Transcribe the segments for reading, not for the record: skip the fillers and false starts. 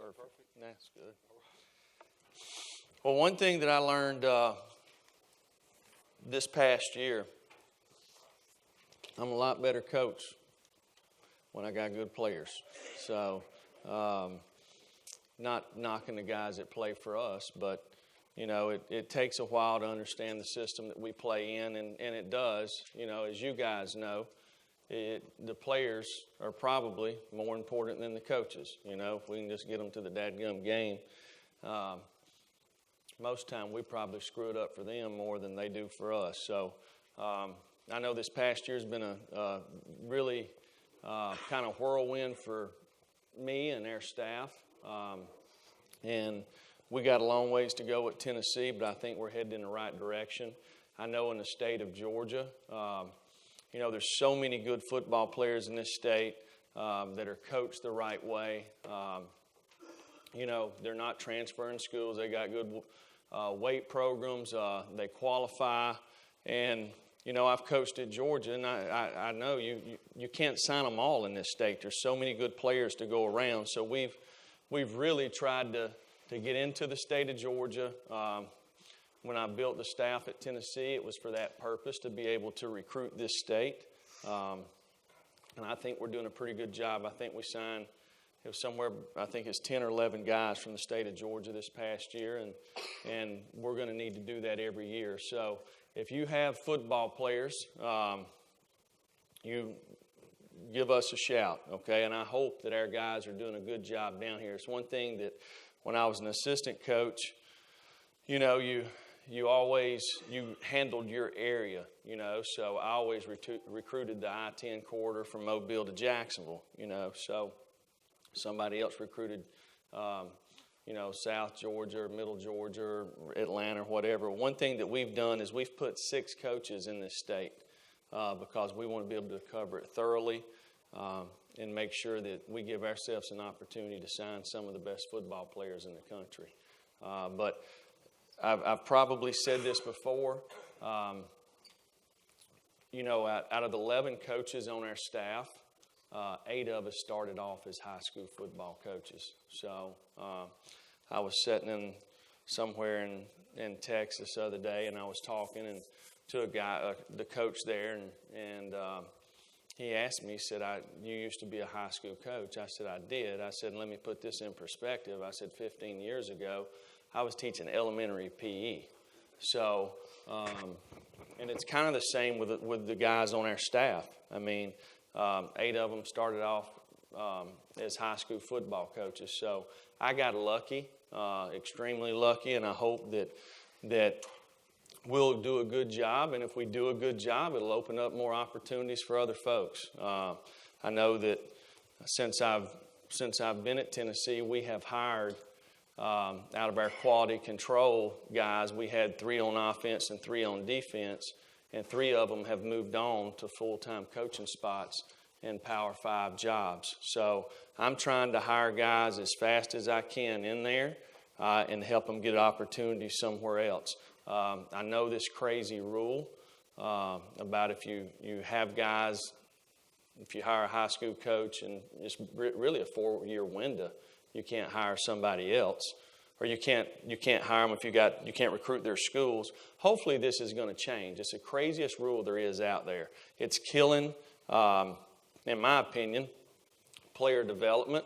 Perfect. That's good. Well, one thing that I learned this past year, I'm a lot better coach when I got good players. So, not knocking the guys that play for us, but, you know, it takes a while to understand the system that we play in, and it does. You know, as you guys know, the players are probably more important than the coaches. You know, if we can just get them to the dadgum game, most time we probably screw it up for them more than they do for us. So I know this past year has been a really kind of whirlwind for me and their staff. And we got a long ways to go at Tennessee, but I think we're headed in the right direction. I know in the state of Georgia, you know, there's so many good football players in this state that are coached the right way. You know, they're not transferring schools. They got good weight programs. They qualify. And, you know, I've coached at Georgia, and I know you can't sign them all in this state. There's so many good players to go around. So we've really tried to get into the state of Georgia. When I built the staff at Tennessee, it was for that purpose, to be able to recruit this state. And I think we're doing a pretty good job. I think we signed, it was somewhere, I think it's 10 or 11 guys from the state of Georgia this past year, and we're going to need to do that every year. So if you have football players, you give us a shout, okay? And I hope that our guys are doing a good job down here. It's one thing that when I was an assistant coach, you know, you handled your area, you know, so I always recruited the I-10 corridor from Mobile to Jacksonville, you know, so somebody else recruited, you know, South Georgia or Middle Georgia or Atlanta or whatever. One thing that we've done is we've put 6 coaches in this state because we want to be able to cover it thoroughly and make sure that we give ourselves an opportunity to sign some of the best football players in the country. But I've probably said this before. You know, out of the 11 coaches on our staff, 8 of us started off as high school football coaches. So I was sitting somewhere in Texas the other day, and I was talking to a guy, the coach there, and he asked me, he said, you used to be a high school coach. I said, I did. I said, let me put this in perspective. I said, 15 years ago, I was teaching elementary PE. So, and it's kind of the same with the guys on our staff. I mean, 8 of them started off as high school football coaches. So I got lucky, extremely lucky, and I hope that we'll do a good job. And if we do a good job, it'll open up more opportunities for other folks. I know that since I've been at Tennessee, we have hired out of our quality control guys, we had 3 on offense and 3 on defense, and 3 of them have moved on to full-time coaching spots in Power 5 jobs. So I'm trying to hire guys as fast as I can in there and help them get opportunities somewhere else. I know this crazy rule about if you have guys, if you hire a high school coach and it's really a 4-year window, you can't hire somebody else, or you can't hire them if you can't recruit their schools. Hopefully this is going to change. It's the craziest rule there is out there. It's killing, in my opinion, player development.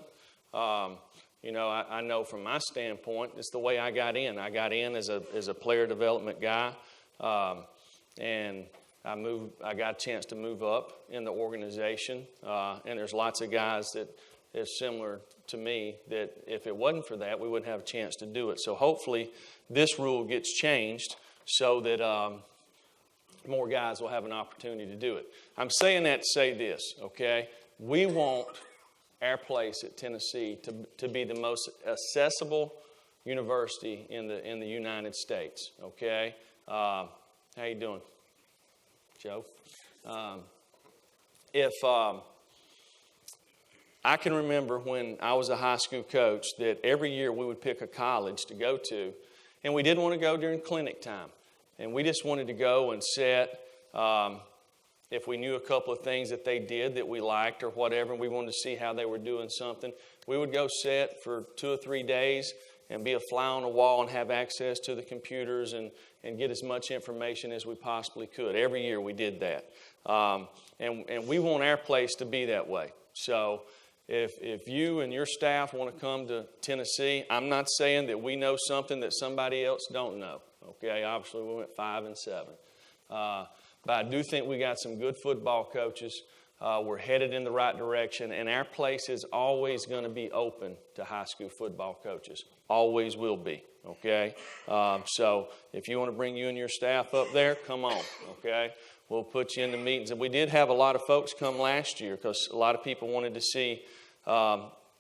You know, I know from my standpoint, it's the way I got in. I got in as a player development guy, and I got a chance to move up in the organization. And there's lots of guys that is similar to me that if it wasn't for that, we wouldn't have a chance to do it. So hopefully this rule gets changed so that more guys will have an opportunity to do it. I'm saying that to say this, okay? We want our place at Tennessee to be the most accessible university in the United States, okay? How you doing, Joe? I can remember when I was a high school coach that every year we would pick a college to go to, and we didn't want to go during clinic time. And we just wanted to go and sit If we knew a couple of things that they did that we liked or whatever, and we wanted to see how they were doing something, we would go sit for 2 or 3 days and be a fly on the wall and have access to the computers and get as much information as we possibly could. Every year we did that. And we want our place to be that way. So if you and your staff want to come to Tennessee, I'm not saying that we know something that somebody else don't know. Okay, obviously we went 5-7. But I do think we got some good football coaches. We're headed in the right direction, and our place is always going to be open to high school football coaches. Always will be, okay? So if you want to bring you and your staff up there, come on, okay? We'll put you in the meetings. And we did have a lot of folks come last year because a lot of people wanted to see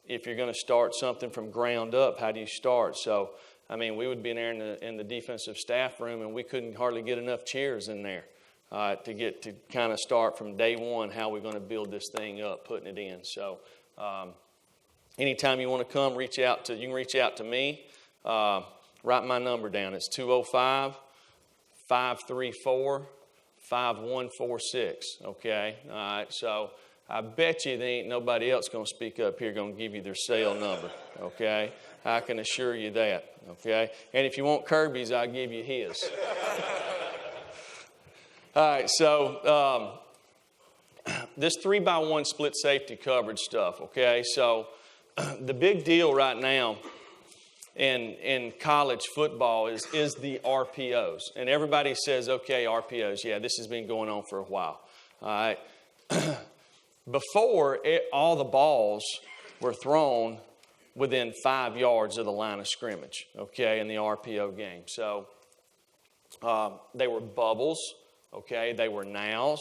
if you're going to start something from ground up, how do you start? So, I mean, we would be in there in the defensive staff room, and we couldn't hardly get enough chairs in there. To get to kind of start from day one how we're going to build this thing up, putting it in. So anytime you want to come, you can reach out to me. Write my number down. It's 205-534-5146. Okay? All right. So I bet you there ain't nobody else going to speak up here going to give you their cell number. Okay? I can assure you that. Okay? And if you want Kirby's, I'll give you his. All right, so this 3-by-1 split safety coverage stuff, okay? So the big deal right now in college football is the RPOs. And everybody says, okay, RPOs, yeah, this has been going on for a while. All right. Before, all the balls were thrown within 5 yards of the line of scrimmage, okay, in the RPO game. So they were bubbles. Okay, they were nows.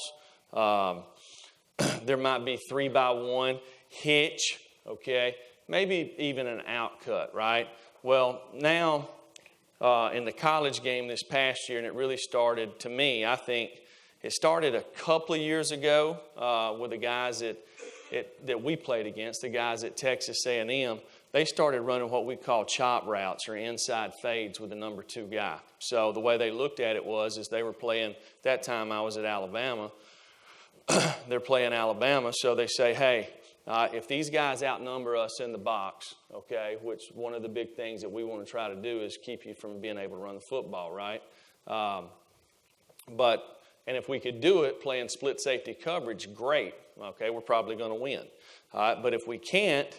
There might be 3-by-1 hitch. Okay, maybe even an out cut. Right. Well, now in the college game this past year, and it really started to me. I think it started a couple of years ago with the guys that we played against, the guys at Texas A&M. They started running what we call chop routes or inside fades with the number 2 guy. So the way they looked at it is they were playing, that time I was at Alabama, they're playing Alabama, so they say, hey, if these guys outnumber us in the box, okay, which one of the big things that we want to try to do is keep you from being able to run the football, right? And if we could do it playing split safety coverage, great, okay, we're probably going to win. But if we can't,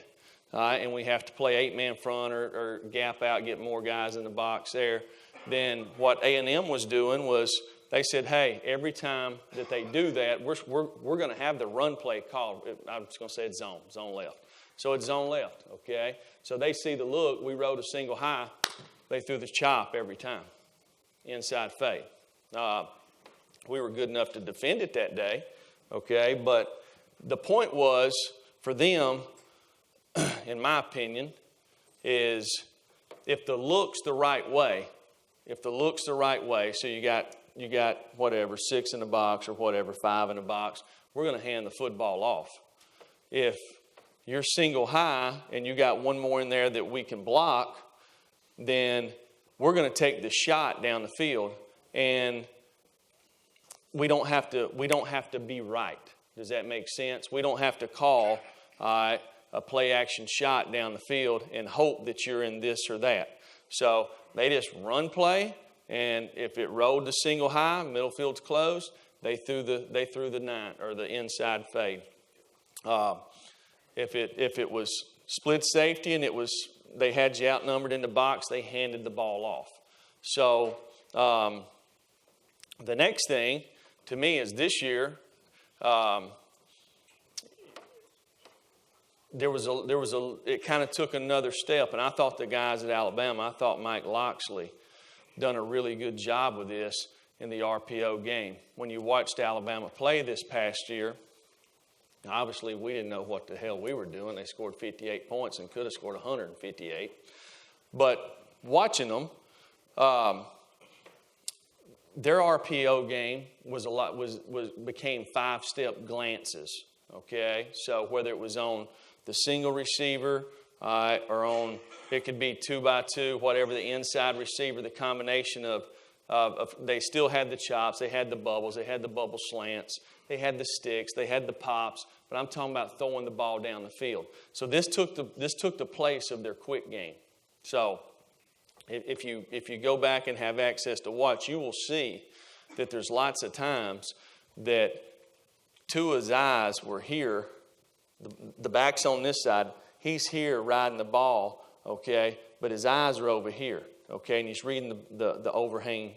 and we have to play 8-man front or gap out, get more guys in the box there, then what A&M was doing was they said, hey, every time that they do that, we're going to have the run play called. I'm just going to say it's zone left. So it's zone left, okay? So they see the look. We rode a single high. They threw the chop every time, inside fade. We were good enough to defend it that day, okay? But the point was for them, in my opinion, is if the look's the right way, so you got whatever, 6 in the box or whatever, 5 in the box, we're going to hand the football off. If you're single high and you got one more in there that we can block, then we're going to take the shot down the field, and we don't have to be right. Does that make sense? We don't have to call a play action shot down the field and hope that you're in this or that. So they just run play, and if it rolled to single high, middle field's closed, they threw the 9 or the inside fade. If it was split safety and they had you outnumbered in the box, they handed the ball off. So the next thing to me is this year. It kind of took another step, and I thought the guys at Alabama, I thought Mike Loxley done a really good job with this in the RPO game. When you watched Alabama play this past year, obviously we didn't know what the hell we were doing. They scored 58 points and could have scored 158. But watching them, their RPO game became 5-step glances. Okay, so whether it was on the single receiver or on, it could be 2-by-2, whatever the inside receiver, the combination of They still had the chops, they had the bubbles, they had the bubble slants, they had the sticks, they had the pops, but I'm talking about throwing the ball down the field. So this took the place of their quick game. So if you go back and have access to watch, you will see that there's lots of times that Tua's eyes were here, the back's on this side, he's here riding the ball, okay, but his eyes are over here, okay, and he's reading the overhang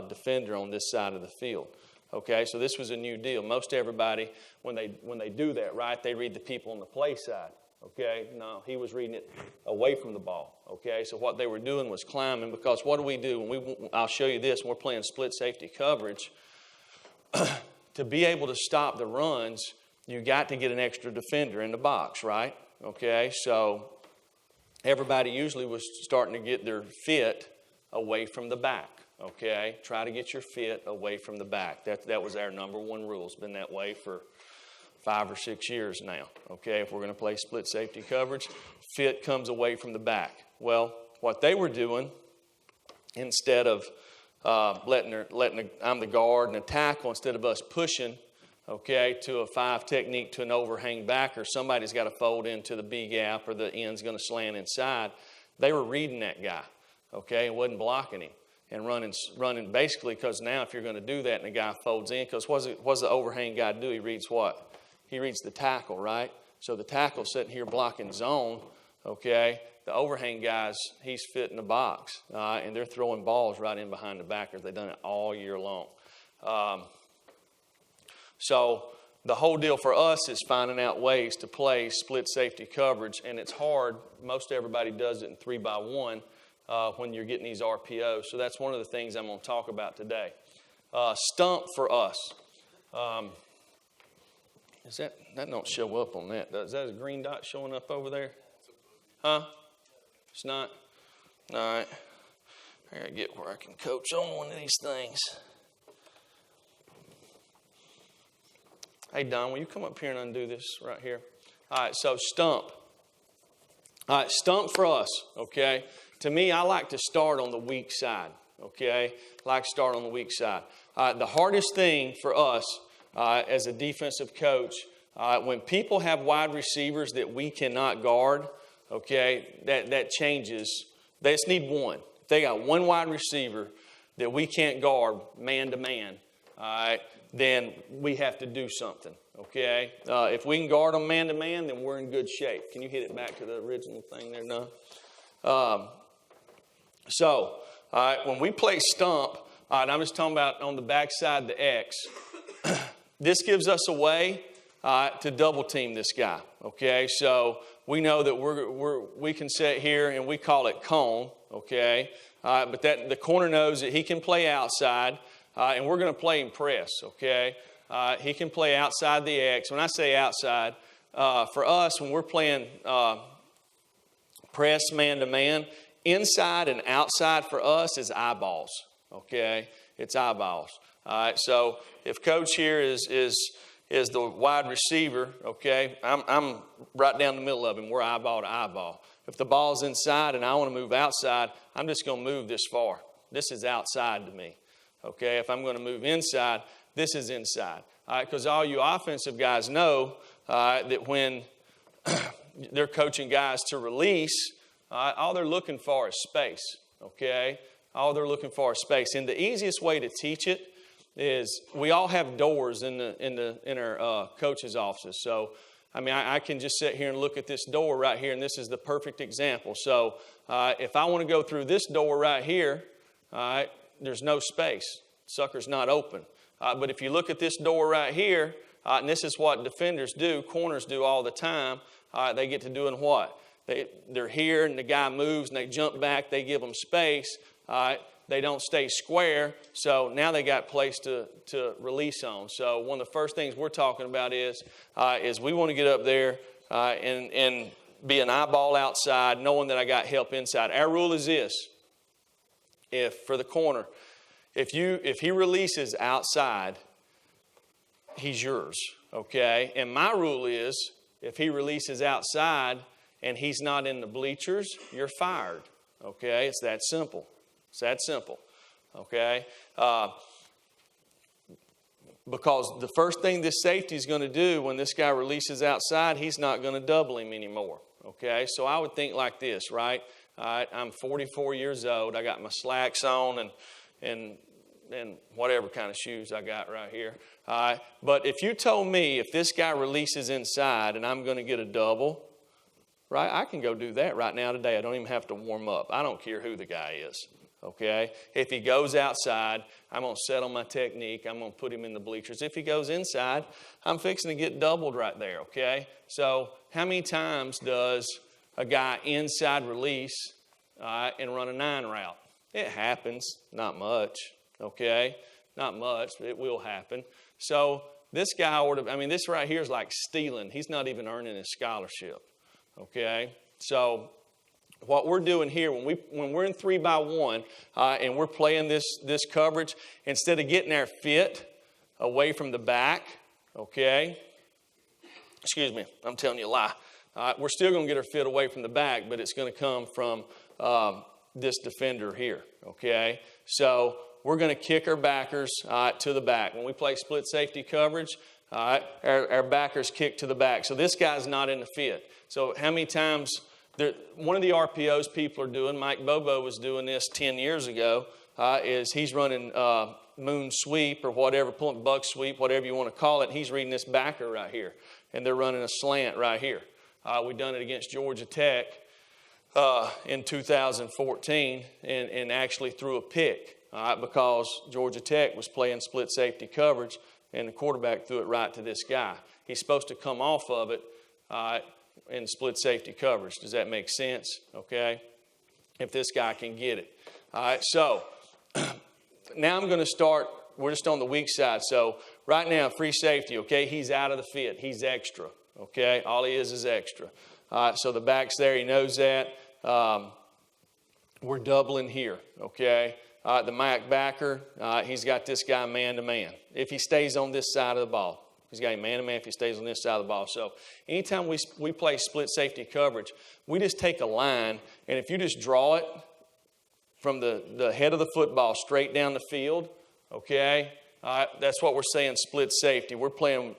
defender on this side of the field, okay. So this was a new deal. Most everybody, when they do that, right, they read the people on the play side, okay. No, he was reading it away from the ball, okay. So what they were doing was climbing, because what do we do when I'll show you this when we're playing split safety coverage. To be able to stop the runs, you got to get an extra defender in the box, right? Okay, so everybody usually was starting to get their fit away from the back, okay? Try to get your fit away from the back. That was our number one rule. It's been that way for 5 or 6 years now, okay? If we're going to play split safety coverage, fit comes away from the back. Well, what they were doing, instead of I'm the guard and a tackle, instead of us pushing, okay, to a 5 technique to an overhang backer, somebody's got to fold into the B gap or the end's going to slant inside. They were reading that guy, okay, and wasn't blocking him and running basically, because now if you're going to do that and the guy folds in, because what's the overhang guy do? He reads what? He reads the tackle, right? So the tackle's sitting here blocking zone, okay. The overhang guys, he's fit in the box, and they're throwing balls right in behind the backers. They've done it all year long. So the whole deal for us is finding out ways to play split safety coverage, and it's hard. Most everybody does it in 3-by-1 when you're getting these RPOs. So that's one of the things I'm going to talk about today. Stump for us. That don't show up on that? Is that a green dot showing up over there? Huh? It's not? All right. I got to get where I can coach on one of these things. Hey, Don, will you come up here and undo this right here? All right, so stump. All right, stump for us, okay? To me, I like to start on the weak side, okay? I like to start on the weak side. The hardest thing for us as a defensive coach, when people have wide receivers that we cannot guard, okay, that changes. They just need one. If they got one wide receiver that we can't guard man to man, all right, then we have to do something, okay? If we can guard them man to man, then we're in good shape. Can you hit it back to the original thing there, no? So, all right, when we play stump, all right, I'm just talking about on the backside the X. This gives us a way to double team this guy, okay? So we know that we can sit here and we call it cone, okay? But the corner knows that he can play outside, and we're going to play him press, okay? He can play outside the X. When I say outside, for us, when we're playing press man-to-man, inside and outside for us is eyeballs, okay? It's eyeballs. All right, so if Coach here is the wide receiver, okay, I'm right down the middle of him. We're eyeball to eyeball. If the ball's inside and I want to move outside, I'm just going to move this far. This is outside to me, okay? If I'm going to move inside, this is inside. All right, because all you offensive guys know that when they're coaching guys to release, all they're looking for is space, okay? All they're looking for is space. And the easiest way to teach it is we all have doors in our coaches' offices. So, I mean, I can just sit here and look at this door right here, and this is the perfect example. So, if I want to go through this door right here, there's no space. Sucker's not open. But if you look at this door right here, and this is what defenders do, corners do all the time, they get to doing what? They're here, and the guy moves, and they jump back. They give them space. They don't stay square, so now they got place to release on. So one of the first things we're talking about is we want to get up there and be an eyeball outside, knowing that I got help inside. Our rule is this: for the corner, if he releases outside, he's yours, okay? And my rule is if he releases outside and he's not in the bleachers, you're fired, okay? It's that simple. It's that simple. okay? Because the first thing this safety is going to do when this guy releases outside, he's not going to double him anymore, okay? So I would think like this, right? All right, I'm 44 years old. I got my slacks on and whatever kind of shoes I got right here. All right, but if you told me if this guy releases inside and I'm going to get a double, right, I can go do that right now today. I don't even have to warm up. I don't care who the guy is, okay? If he goes outside, I'm going to settle my technique. I'm going to put him in the bleachers. If he goes inside, I'm fixing to get doubled right there, okay? So how many times does a guy inside release and run a 9 route? It happens, not much, okay? Not much, but it will happen. So this guy this right here is like stealing. He's not even earning his scholarship, okay? So what we're doing here, when we're in 3-by-1 and we're playing this coverage, instead of getting our fit away from the back, okay? Excuse me, I'm telling you a lie. We're still going to get our fit away from the back, but it's going to come from this defender here, okay? So we're going to kick our backers to the back. When we play split safety coverage, our backers kick to the back. So this guy's not in the fit. So how many times, one of the RPOs people are doing, Mike Bobo was doing this 10 years ago, is he's running moon sweep or whatever, pulling buck sweep, whatever you want to call it, and he's reading this backer right here. And they're running a slant right here. We've done it against Georgia Tech in 2014 and actually threw a pick because Georgia Tech was playing split safety coverage and the quarterback threw it right to this guy. He's supposed to come off of it in split safety coverage. Does that make sense? Okay? If this guy can get it. All right, so now I'm going to start. We're just on the weak side. So right now, free safety, okay? He's out of the fit. He's extra. Okay, all he is extra. So the back's there, he knows that. We're doubling here, okay? The Mac backer, he's got this guy man-to-man. If he stays on this side of the ball. He's got him man-to-man if he stays on this side of the ball. So anytime we play split safety coverage, we just take a line, and if you just draw it from the head of the football straight down the field, okay? That's what we're saying split safety. We're playing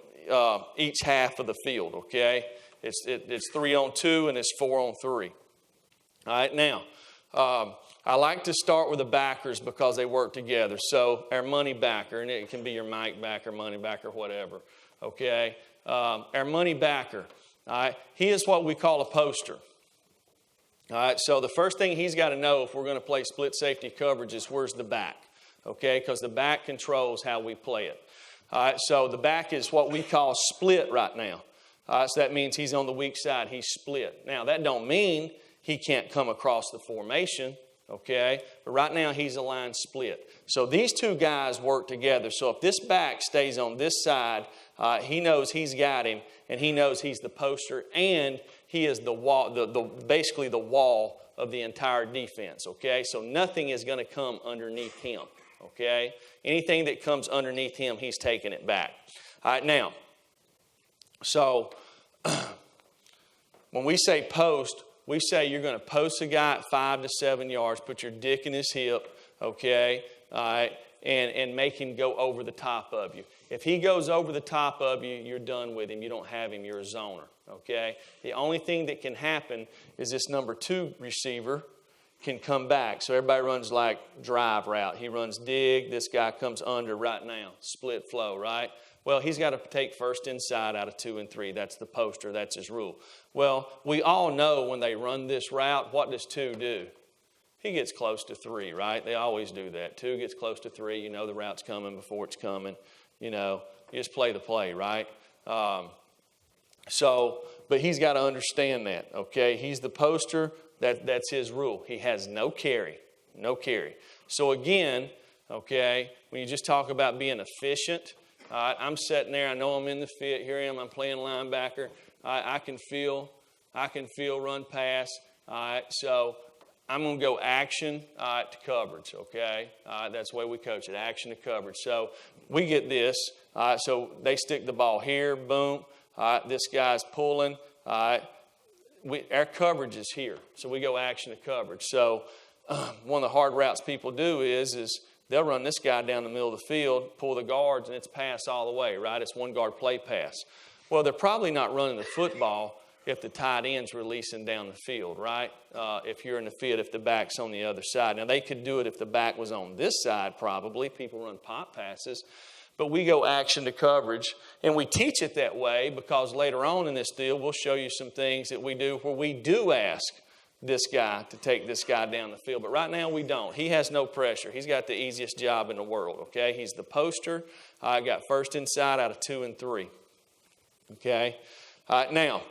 each half of the field, okay? It's 3-on-2 and it's 4-on-3. All right, now, I like to start with the backers because they work together. So our money backer, and it can be your Mike backer, money backer, whatever, okay? Our money backer, all right, he is what we call a poster. All right, so the first thing he's got to know if we're going to play split safety coverage is where's the back, okay? Because the back controls how we play it. All right, so the back is what we call split right now. So that means he's on the weak side. He's split. Now, that don't mean he can't come across the formation, okay? But right now, he's a line split. So these two guys work together. So if this back stays on this side, he knows he's got him, and he knows he's the poster, and he is the wall, basically the wall of the entire defense, okay? So nothing is going to come underneath him. Okay? Anything that comes underneath him, he's taking it back. All right, now, so when we say post, we say you're going to post a guy at 5 to 7 yards, put your dick in his hip, okay? All right, and make him go over the top of you. If he goes over the top of you, you're done with him. You don't have him. You're a zoner, okay? The only thing that can happen is this number 2 receiver can come back. So everybody runs like drive route. He runs dig. This guy comes under right now. Split flow, right? Well, he's got to take first inside out of 2 and 3. That's the poster. That's his rule. Well, we all know when they run this route, what does 2 do? He gets close to 3, right? They always do that. 2 gets close to 3. You know the route's coming before it's coming. You know, you just play the play, right? But he's got to understand that, okay? He's the poster. That's his rule. He has no carry. No carry. So again, okay, when you just talk about being efficient, I'm sitting there. I know I'm in the fit. Here I am. I'm playing linebacker. I can feel run pass. So I'm going to go action to coverage, okay? That's the way we coach it, action to coverage. So we get this. So they stick the ball here, boom. This guy's pulling. Our coverage is here, so we go action to coverage. So one of the hard routes people do is They'll run this guy down the middle of the field, pull the guards, and it's pass all the way, right? It's one guard play pass. Well, they're probably not running the football if the tight end's releasing down the field, right? If you're in the field, if the back's on the other side. Now, they could do it if the back was on this side, probably. People run pop passes. But we go action to coverage, and we teach it that way because later on in this deal, we'll show you some things that we do where we do ask this guy to take this guy down the field. But right now, we don't. He has no pressure. He's got the easiest job in the world, okay? He's the poster. I got first inside out of 2 and 3, okay? Now,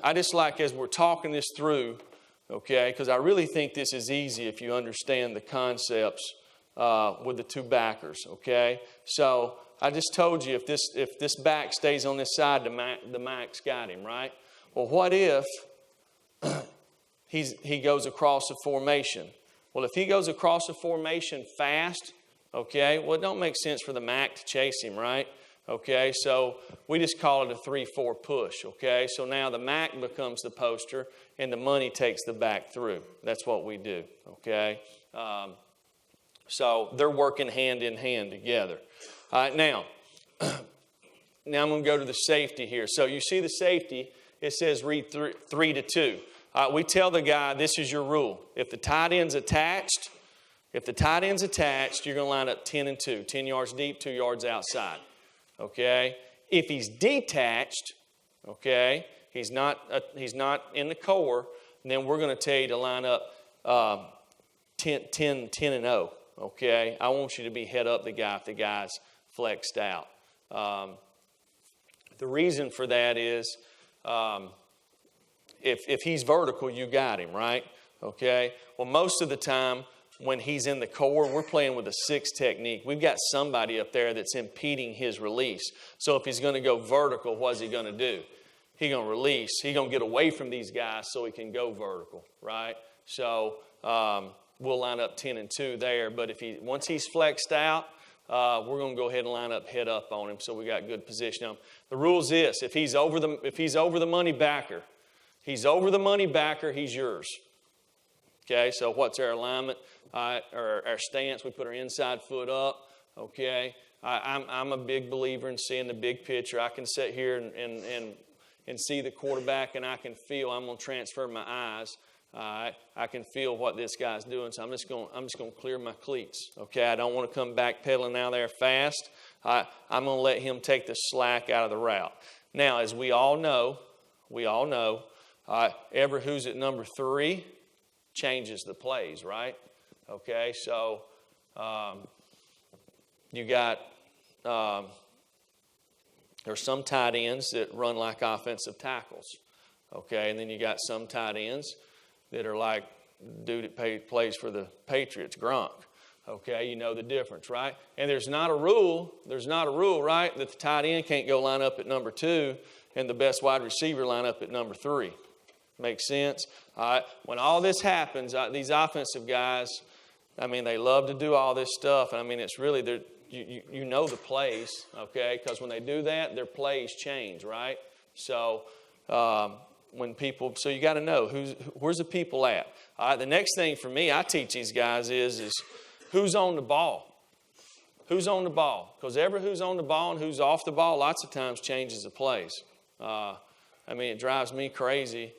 I just like as we're talking this through, okay, because I really think this is easy if you understand the concepts with the two backers, okay? So I just told you if this back stays on this side, the Mac's got him, right? Well, what if he goes across a formation? Well, if he goes across a formation fast, okay, well, it don't make sense for the Mac to chase him, right? Okay, so we just call it a 3-4 push, okay? So now the Mac becomes the poster and the money takes the back through. That's what we do, okay? So they're working hand in hand together. All right, now I'm going to go to the safety here. So you see the safety, it says read 3 to 2. We tell the guy, this is your rule. If the tight end's attached, you're going to line up 10 and 2, 10 yards deep, 2 yards outside. Okay? If he's detached, okay, he's not in the core, then we're going to tell you to line up 10 and 0. Okay? I want you to be head up the guy if the guy's flexed out. The reason for that is if he's vertical, you got him, right? Okay? Well, most of the time, when he's in the core, we're playing with a 6 technique. We've got somebody up there that's impeding his release. So if he's going to go vertical, what's he going to do? He's going to release. He's going to get away from these guys so he can go vertical, right? So we'll line up 10 and 2 there. But once he's flexed out, we're going to go ahead and line up head up on him so we got good position on him. The rule is this: if he's over the money backer, he's yours. Okay, so what's our alignment? Or our stance, we put our inside foot up, okay? I'm a big believer in seeing the big picture. I can sit here and see the quarterback, and I can feel, I'm going to transfer my eyes. I can feel what this guy's doing, so I'm just going to clear my cleats, okay? I don't want to come back pedaling out there fast. I'm going to let him take the slack out of the route. Now, as we all know, ever who's at number 3 changes the plays, right? Okay, so you got, there's some tight ends that run like offensive tackles, okay? And then you got some tight ends that are like dude that plays for the Patriots, Gronk, okay? You know the difference, right? And there's not a rule, right, that the tight end can't go line up at number 2 and the best wide receiver line up at number 3. Makes sense? All right. When all this happens, these offensive guys, I mean, they love to do all this stuff. And I mean, it's really, you know the plays, okay? Because when they do that, their plays change, right? So so you got to know where's the people at. All right. The next thing for me, I teach these guys is who's on the ball. Who's on the ball? Because who's on the ball and who's off the ball lots of times changes the plays. I mean, it drives me crazy.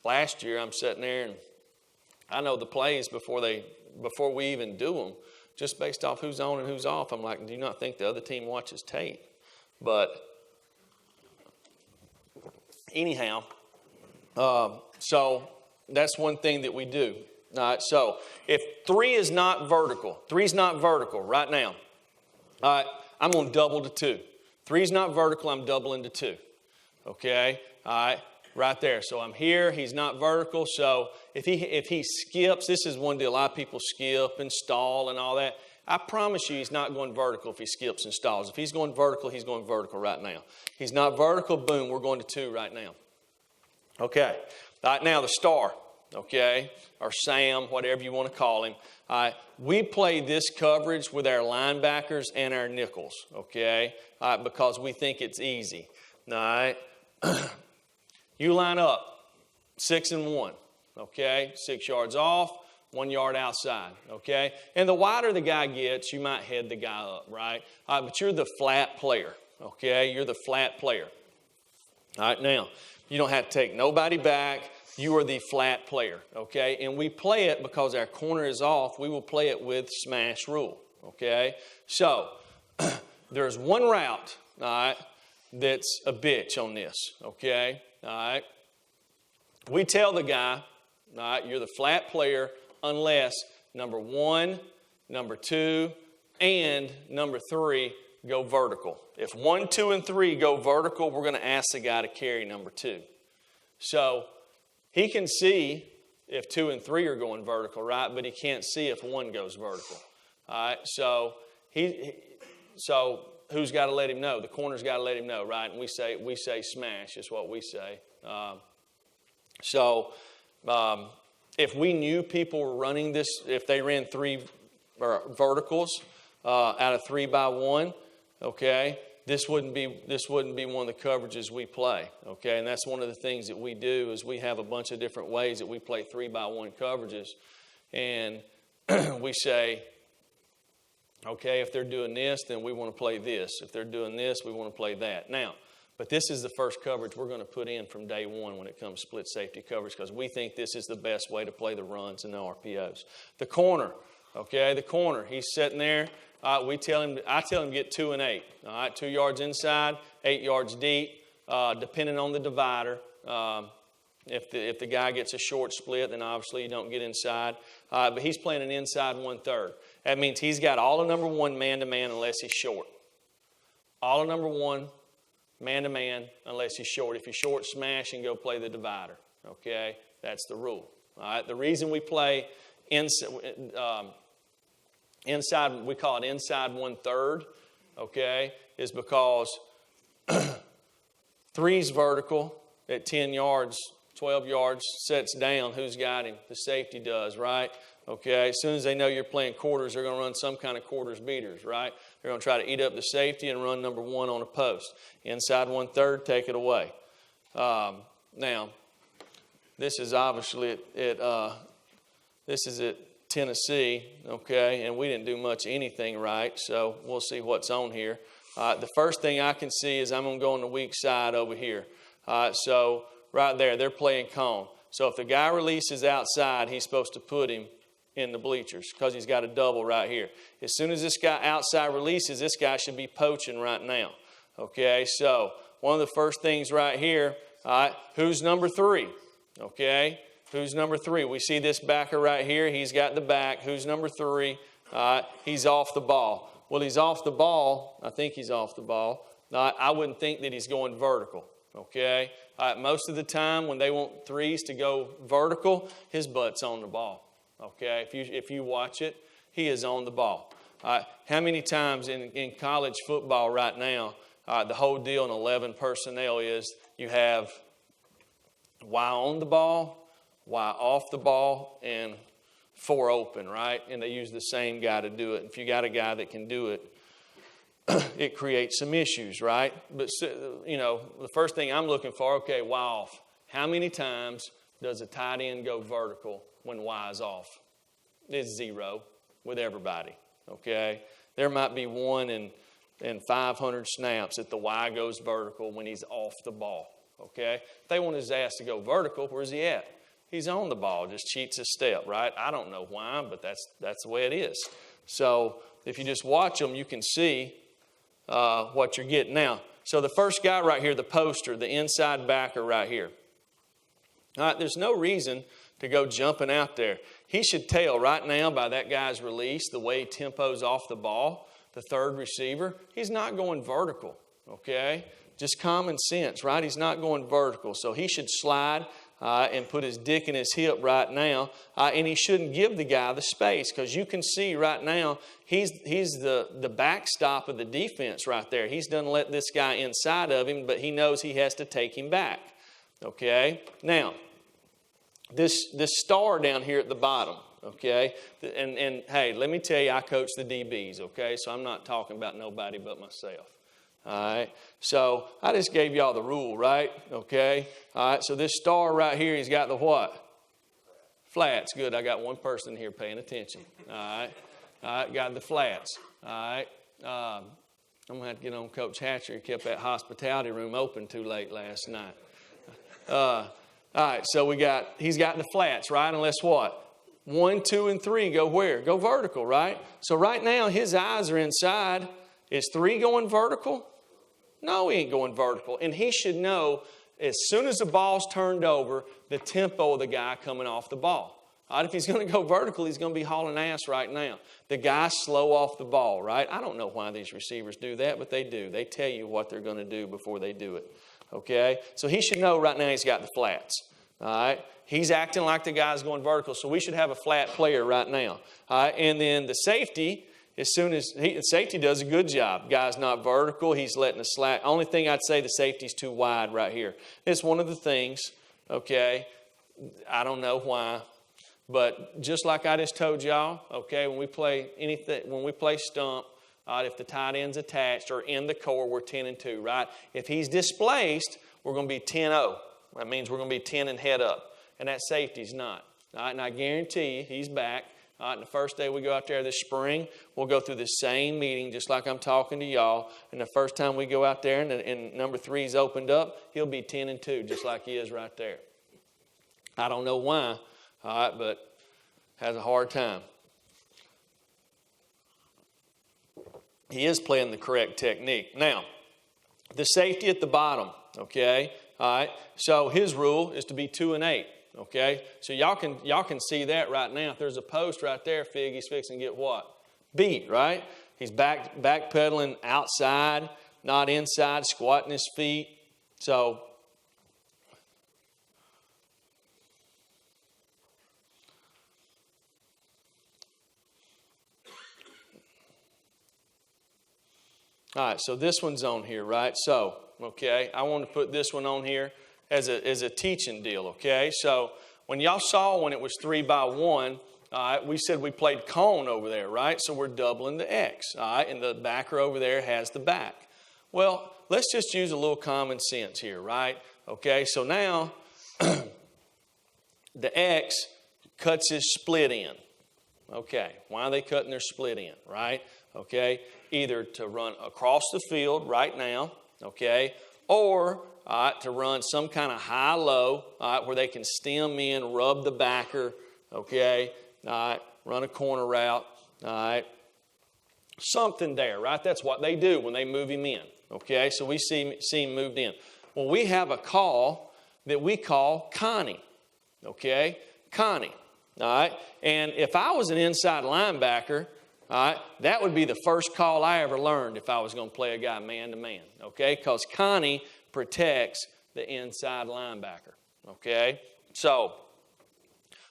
Last year, I'm sitting there and I know the plays before we even do them, just based off who's on and who's off. I'm like, do you not think the other team watches tape? But anyhow, so that's one thing that we do. All right, so if 3 is not vertical, 3's not vertical right now. All right, I'm going to double to 2. 3's not vertical, I'm doubling to 2. Okay, all right. Right there. So I'm here. He's not vertical. So if he skips, this is one deal. A lot of people skip and stall and all that. I promise you he's not going vertical if he skips and stalls. If he's going vertical right now. He's not vertical, boom, we're going to 2 right now. Okay. All right, now the star, okay, or Sam, whatever you want to call him. All right, we play this coverage with our linebackers and our nickels, okay, all right, because we think it's easy. All right. You line up 6 and 1, okay? 6 yards off. 1 yard outside, okay? And the wider the guy gets, you might head the guy up, right? But you're the flat player, okay? You're the flat player. All right, now, you don't have to take nobody back. You are the flat player, okay? And we play it because our corner is off. We will play it with smash rule, okay? So, there's one route, all right, that's a bitch on this, okay? All right? We tell the guy, all right, you're the flat player unless number 1, number 2, and number 3 go vertical. If 1, 2, and 3 go vertical, we're going to ask the guy to carry number 2. So he can see if 2 and 3 are going vertical, right? But he can't see if 1 goes vertical. All right, so who's got to let him know? The corner's got to let him know, right? And we say smash is what we say. If we knew people were running this, if they ran 3 verticals out of 3 by 1, okay, this wouldn't be one of the coverages we play, okay? And that's one of the things that we do is we have a bunch of different ways that we play 3 by 1 coverages, and we say, okay, if they're doing this, then we want to play this. If they're doing this, we want to play that. Now, but this is the first coverage we're going to put in from day one when it comes to split safety coverage because we think this is the best way to play the runs and the RPOs. The corner, okay, the corner, he's sitting there. I tell him to get 2 and 8. All right, 2 yards inside, 8 yards deep, depending on the divider. If the guy gets a short split, then obviously you don't get inside. But he's playing an inside 1/3. That means he's got all of number 1 man-to-man unless he's short. All of number 1 man-to-man unless he's short. If you're short, smash and go play the divider. Okay, that's the rule. All right, the reason we play inside, we call it inside 1/3, okay, is because 3's vertical at 10 yards, 12 yards, sets down. Who's got him? The safety does, right? Okay, as soon as they know you're playing quarters, they're going to run some kind of quarters beaters, right? They're going to try to eat up the safety and run number 1 on a post. Inside 1/3, take it away. Now, this is obviously at Tennessee, okay, and we didn't do much anything right, so we'll see what's on here. The first thing I can see is I'm going to go on the weak side over here. So right there, they're playing cone. So if the guy releases outside, he's supposed to put him in the bleachers because he's got a double right here. As soon as this guy outside releases, this guy should be poaching right now. Okay, so one of the first things right here, who's number 3? Okay, who's number 3? We see this backer right here. He's got the back. Who's number 3? He's off the ball. Well, he's off the ball. I think he's off the ball. I wouldn't think that he's going vertical. Okay, most of the time when they want 3s to go vertical, his butt's on the ball. Okay, if you watch it, he is on the ball. How many times in college football right now, the whole deal in 11 personnel is you have Y on the ball, Y off the ball, and 4 open, right? And they use the same guy to do it. If you got a guy that can do it, it creates some issues, right? But, you know, the first thing I'm looking for, okay, Y off. How many times does a tight end go vertical when Y is off? It's 0 with everybody, okay? There might be 1 in 500 snaps that the Y goes vertical when he's off the ball, okay? If they want his ass to go vertical, where's he at? He's on the ball, just cheats a step, right? I don't know why, but that's the way it is. So if you just watch them, you can see what you're getting. Now, so the first guy right here, the poster, the inside backer right here. All right, there's no reason to go jumping out there. He should tell right now by that guy's release, the way he tempos off the ball, the third receiver, he's not going vertical, okay? Just common sense, right? He's not going vertical. So he should slide and put his dick in his hip right now. And he shouldn't give the guy the space because you can see right now he's the backstop of the defense right there. He's done let this guy inside of him, but he knows he has to take him back. Okay? Now, this star down here at the bottom, okay? And hey, let me tell you, I coach the DBs, okay? So I'm not talking about nobody but myself. All right, so I just gave y'all the rule, right? Okay, all right, so this star right here, he's got the what? Flats. Good. I got one person here paying attention. All right. All right. Got the flats. All right. I'm going to have to get on Coach Hatcher. He kept that hospitality room open too late last night. All right. So he's got the flats, right? Unless what? 1, 2, and 3 go where? Go vertical, right? So right now his eyes are inside. Is 3 going vertical? No, he ain't going vertical. And he should know as soon as the ball's turned over, the tempo of the guy coming off the ball. All right, if he's going to go vertical, he's going to be hauling ass right now. The guy's slow off the ball, right? I don't know why these receivers do that, but they do. They tell you what they're going to do before they do it. Okay? So he should know right now he's got the flats. All right? He's acting like the guy's going vertical, so we should have a flat player right now. All right? And then the safety, safety does a good job. Guy's not vertical. He's letting the slack. Only thing I'd say, the safety's too wide right here. It's one of the things, okay? I don't know why. But just like I just told y'all, okay, when we play stump, if the tight end's attached or in the core, we're 10-2, right? If he's displaced, we're going to be 10-0. That means we're going to be 10 and head up. And that safety's not. All right, and I guarantee you, he's back. All right, and the first day we go out there this spring, we'll go through the same meeting just like I'm talking to y'all. And the first time we go out there and number 3's opened up, he'll be 10-2 just like he is right there. I don't know why. All right, but has a hard time. He is playing the correct technique. Now, the safety at the bottom, okay? All right, so his rule is to be 2 and 8, okay? So y'all can see that right now. If there's a post right there, he's fixing to get what? Beat, right? He's backpedaling outside, not inside, squatting his feet. So all right, so this one's on here, right? So, okay, I want to put this one on here as a teaching deal, okay? So, when y'all saw when it was 3x1, all right, we said we played cone over there, right? So, we're doubling the X, all right? And the backer over there has the back. Well, let's just use a little common sense here, right? Okay, so now the X cuts his split end. Okay, why are they cutting their split end, right? Okay, either to run across the field right now, okay, or to run some kind of high-low, where they can stem in, rub the backer, okay, run a corner route, something there, right? That's what they do when they move him in, okay? So we see him moved in. Well, we have a call that we call Connie, okay? Connie, all right? And if I was an inside linebacker, all right, that would be the first call I ever learned if I was going to play a guy man-to-man, okay? Because Connie protects the inside linebacker, okay? So,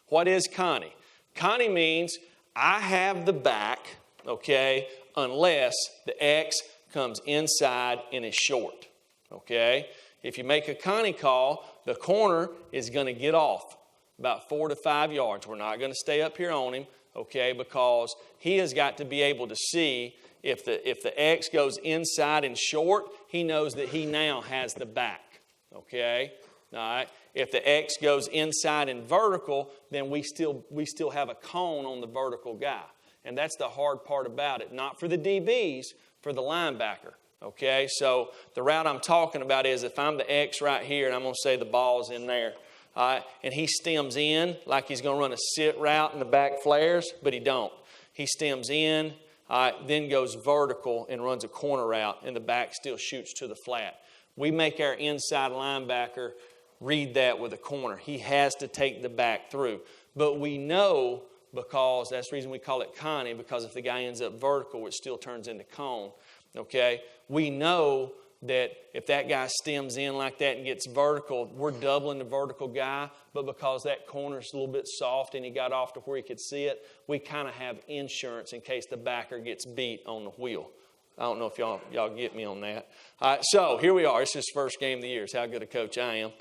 what is Connie? Connie means I have the back, okay, unless the X comes inside and is short, okay? If you make a Connie call, the corner is going to get off about 4 to 5 yards. We're not going to stay up here on him, okay, because he has got to be able to see if the X goes inside and short, he knows that he now has the back, okay? All right. If the X goes inside and vertical, then we still have a cone on the vertical guy. And that's the hard part about it. Not for the DBs, for the linebacker. Okay, so the route I'm talking about is if I'm the X right here, and I'm going to say the ball's in there, and he stems in like he's going to run a sit route and the back flares, but he don't. He stems in, then goes vertical and runs a corner route, and the back still shoots to the flat. We make our inside linebacker read that with a corner. He has to take the back through. But we know, because that's the reason we call it Connie, because if the guy ends up vertical, it still turns into cone. Okay? We know that if that guy stems in like that and gets vertical, we're doubling the vertical guy, but because that corner's a little bit soft and he got off to where he could see it, we kind of have insurance in case the backer gets beat on the wheel. I don't know if y'all get me on that. All right, so here we are. It's his first game of the year. It's how good a coach I am.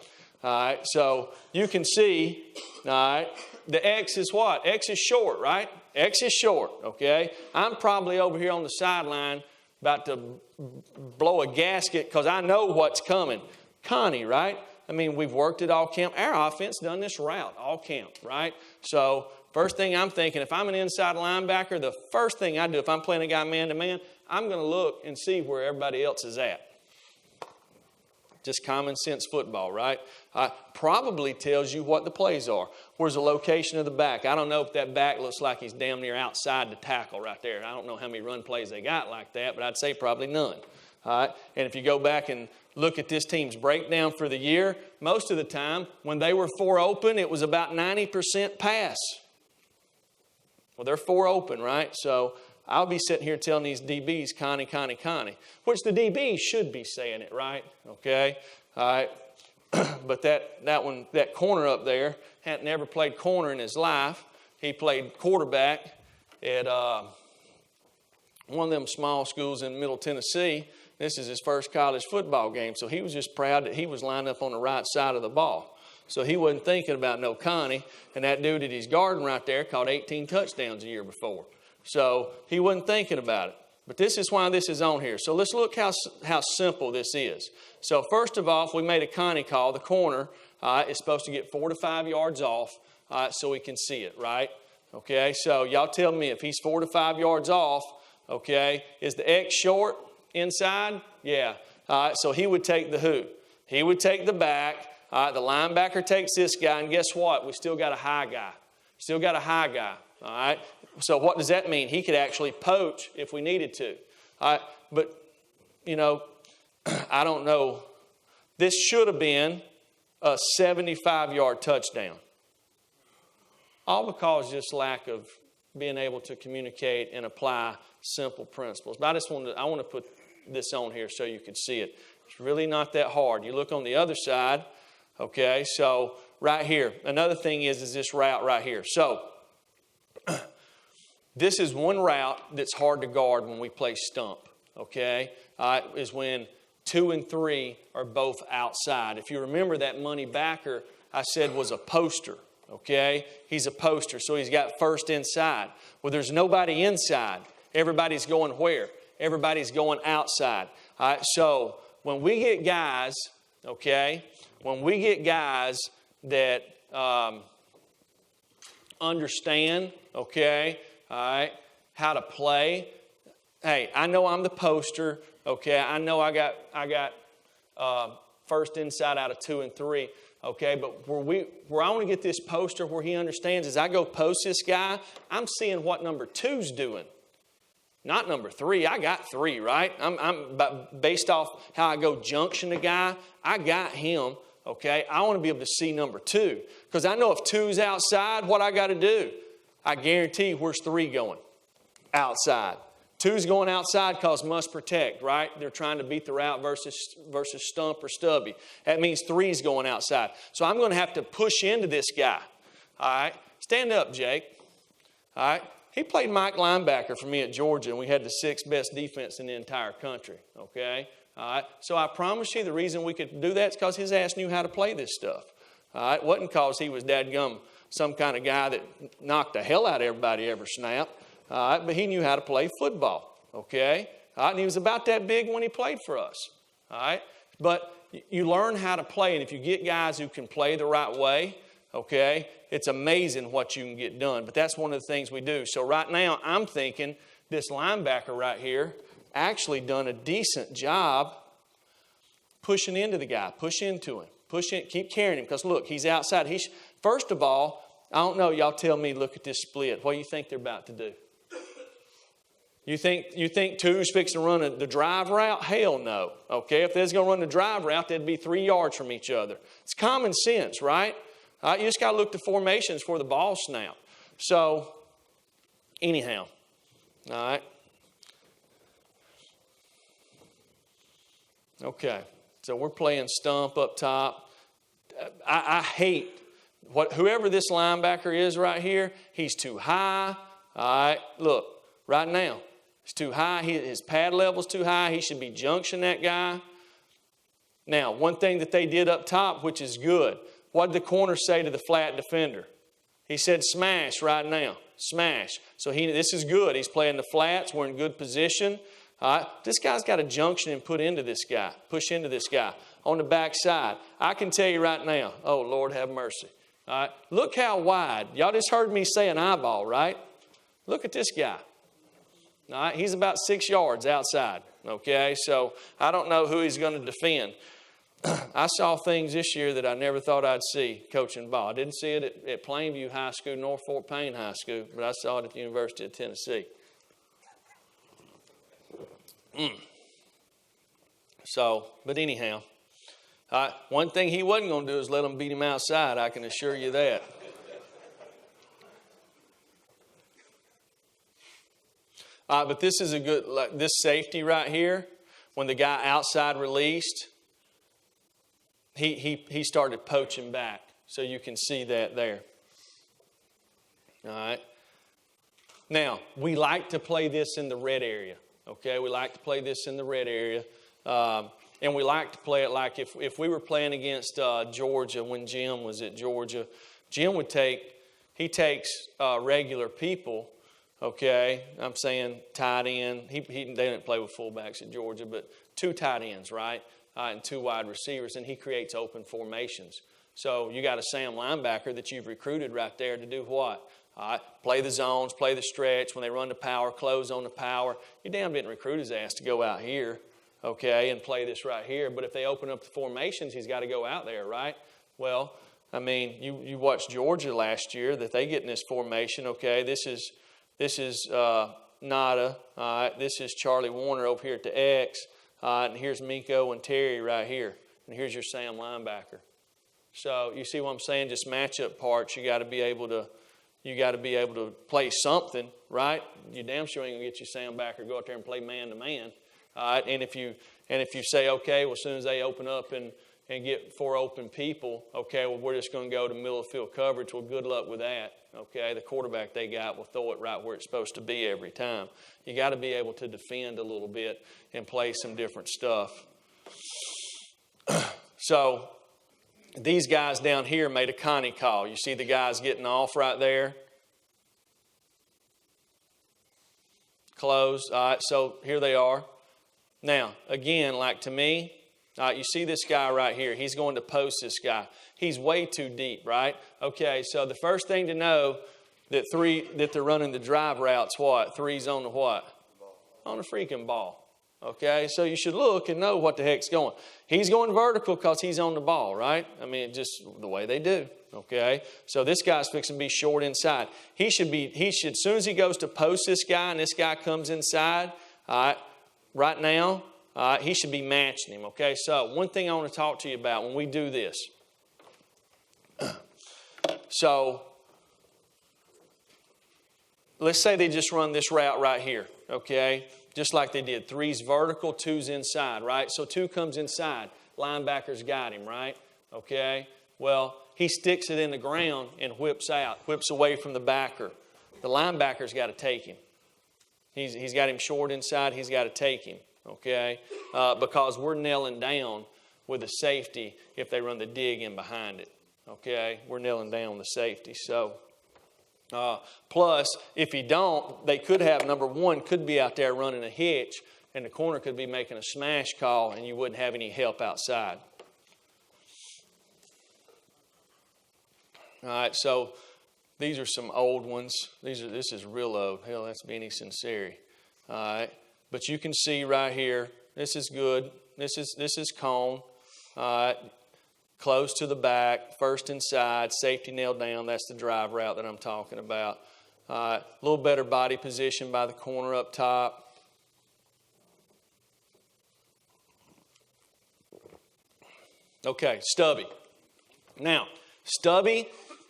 All right, so you can see, all right, the X is what? X is short, right? X is short, okay? I'm probably over here on the sideline about to blow a gasket because I know what's coming. Connie, right? I mean, we've worked it all camp. Our offense done this route all camp, right? So first thing I'm thinking, if I'm an inside linebacker, the first thing I do if I'm playing a guy man-to-man, I'm going to look and see where everybody else is at. Just common sense football, right? Probably tells you what the plays are. Where's the location of the back? I don't know if that back looks like he's damn near outside the tackle right there. I don't know how many run plays they got like that, but I'd say probably none. All right? And if you go back and look at this team's breakdown for the year, most of the time when they were 4 open, it was about 90% pass. Well, they're 4 open, right? So I'll be sitting here telling these DBs, Connie, which the DBs should be saying it, right? Okay? All right. But that corner up there hadn't never played corner in his life. He played quarterback at one of them small schools in Middle Tennessee. This is his first college football game, so he was just proud that he was lined up on the right side of the ball. So he wasn't thinking about no Connie, and that dude that he's guarding right there caught 18 touchdowns a year before. So he wasn't thinking about it. But this is why this is on here. So let's look how simple this is. So first of all, if we made a Connie call, the corner is supposed to get 4 to 5 yards off so we can see it, right? Okay, so y'all tell me if he's 4 to 5 yards off, okay, is the X short inside? Yeah. So he would take the who? He would take the back. The linebacker takes this guy, and guess what? We still got a high guy. Still got a high guy, all right? So what does that mean? He could actually poach if we needed to. But, you know, I don't know. This should have been a 75-yard touchdown. All because just lack of being able to communicate and apply simple principles. But I want to put this on here so you can see it. It's really not that hard. You look on the other side, okay? So right here, another thing is this route right here. So this is one route that's hard to guard when we play stump, okay? Is when 2 and 3 are both outside. If you remember that money backer I said was a poster, okay? He's a poster, so he's got first inside. Well, there's nobody inside. Everybody's going where? Everybody's going outside. All right, so when we get guys, okay, when we get guys that understand, okay, all right, how to play. Hey, I know I'm the poster, okay. I know I got first inside out of 2 and 3, okay. But where I want to get this poster where he understands is I go post this guy, I'm seeing what number 2's doing, not number 3. I got 3, right? I'm based off how I go junction the guy. I got him, okay. I want to be able to see number 2 because I know if 2's outside, what I got to do. I guarantee where's 3 going? Outside. 2's going outside because must protect, right? They're trying to beat the route versus stump or stubby. That means 3's going outside. So I'm going to have to push into this guy. All right? Stand up, Jake. All right? He played Mike linebacker for me at Georgia, and we had the 6th best defense in the entire country. Okay? All right? So I promise you the reason we could do that is because his ass knew how to play this stuff. All right? It wasn't because he was dadgum some kind of guy that knocked the hell out of everybody every snap. All right, but he knew how to play football, okay? All right, and he was about that big when he played for us, all right? But you learn how to play, and if you get guys who can play the right way, okay, it's amazing what you can get done. But that's one of the things we do. So right now, I'm thinking this linebacker right here actually done a decent job pushing into the guy, push into him, push in, keep carrying him, because look, he's outside. First of all, I don't know, y'all tell me, look at this split. What do you think they're about to do? You think 2's fixing to run the drive route? Hell no. Okay, if they're going to run the drive route, they'd be 3 yards from each other. It's common sense, right? You just got to look to formations for the ball snap. So, anyhow, all right. Okay, so we're playing stump up top. I hate whoever this linebacker is right here. He's too high. All right, look, right now. He's too high. His pad level's too high. He should be junction that guy. Now, one thing that they did up top, which is good, what did the corner say to the flat defender? He said, smash right now. Smash. So this is good. He's playing the flats. We're in good position. All right. This guy's got a junction and put into this guy. Push into this guy. on the backside. I can tell you right now, oh, Lord have mercy. All right, look how wide. Y'all just heard me say an eyeball, right? Look at this guy. All right, he's about 6 yards outside, okay? So I don't know who he's going to defend. I saw things this year that I never thought I'd see coaching ball. I didn't see it at Plainview High School, nor Fort Payne High School, but I saw it at the University of Tennessee. So, but anyhow, one thing he wasn't going to do is let them beat him outside, I can assure you that. But this is a good, like this safety right here, when the guy outside released, he started poaching back. So you can see that there. All right. Now, we like to play this in the red area. Okay, we like to play this in the red area. And we like to play it like if we were playing against Georgia when Jim was at Georgia, Jim would he takes regular people. Okay, I'm saying tight end. They didn't play with fullbacks at Georgia, but 2 tight ends, right? And 2 wide receivers, and he creates open formations. So you got a Sam linebacker that you've recruited right there to do what? Play the zones, play the stretch. When they run the power, close on the power. You damn didn't recruit his ass to go out here, okay, and play this right here. But if they open up the formations, he's got to go out there, right? Well, I mean, you watched Georgia last year that they get in this formation, okay? This is Nada. This is Charlie Warner over here at the X. And here's Miko and Terry right here. And here's your Sam linebacker. So you see what I'm saying? Just matchup parts. You got to be able to play something, right? You damn sure ain't gonna get your Sam backer go out there and play man to man. And if you say, okay, well, as soon as they open up and get 4 open people, okay, well, we're just going to go to middle of field coverage. Well, good luck with that. Okay, the quarterback they got will throw it right where it's supposed to be every time. You got to be able to defend a little bit and play some different stuff. So these guys down here made a Connie call. You see the guys getting off right there? Closed. All right, so here they are. Now, again, like to me, you see this guy right here. He's going to post this guy. He's way too deep, right? Okay, so the first thing to know that they're running the drive routes, what? 3's on the what? On the freaking ball. Okay, so you should look and know what the heck's going. He's going vertical because he's on the ball, right? I mean, just the way they do. Okay, so this guy's fixing to be short inside. He should, as soon as he goes to post this guy and this guy comes inside, all right, right now, he should be matching him. Okay, so one thing I want to talk to you about when we do this. So let's say they just run this route right here, okay? Just like they did. 3's vertical, 2's inside, right? So 2 comes inside. Linebacker's got him, right? Okay? Well, he sticks it in the ground and whips away from the backer. The linebacker's got to take him. He's got him short inside. He's got to take him, okay? Because we're nailing down with a safety if they run the dig in behind it, okay? We're nailing down the safety. So, plus, if you don't, they could have, number 1, could be out there running a hitch, and the corner could be making a smash call, and you wouldn't have any help outside. All right, so these are some old ones. This is real old. Hell, that's Benny Sinceri. All right, but you can see right here. This is good. This is cone. All right, close to the back, first inside, safety nailed down. That's the drive route that I'm talking about. All right, a little better body position by the corner up top. Okay, Stubby. Now, Stubby.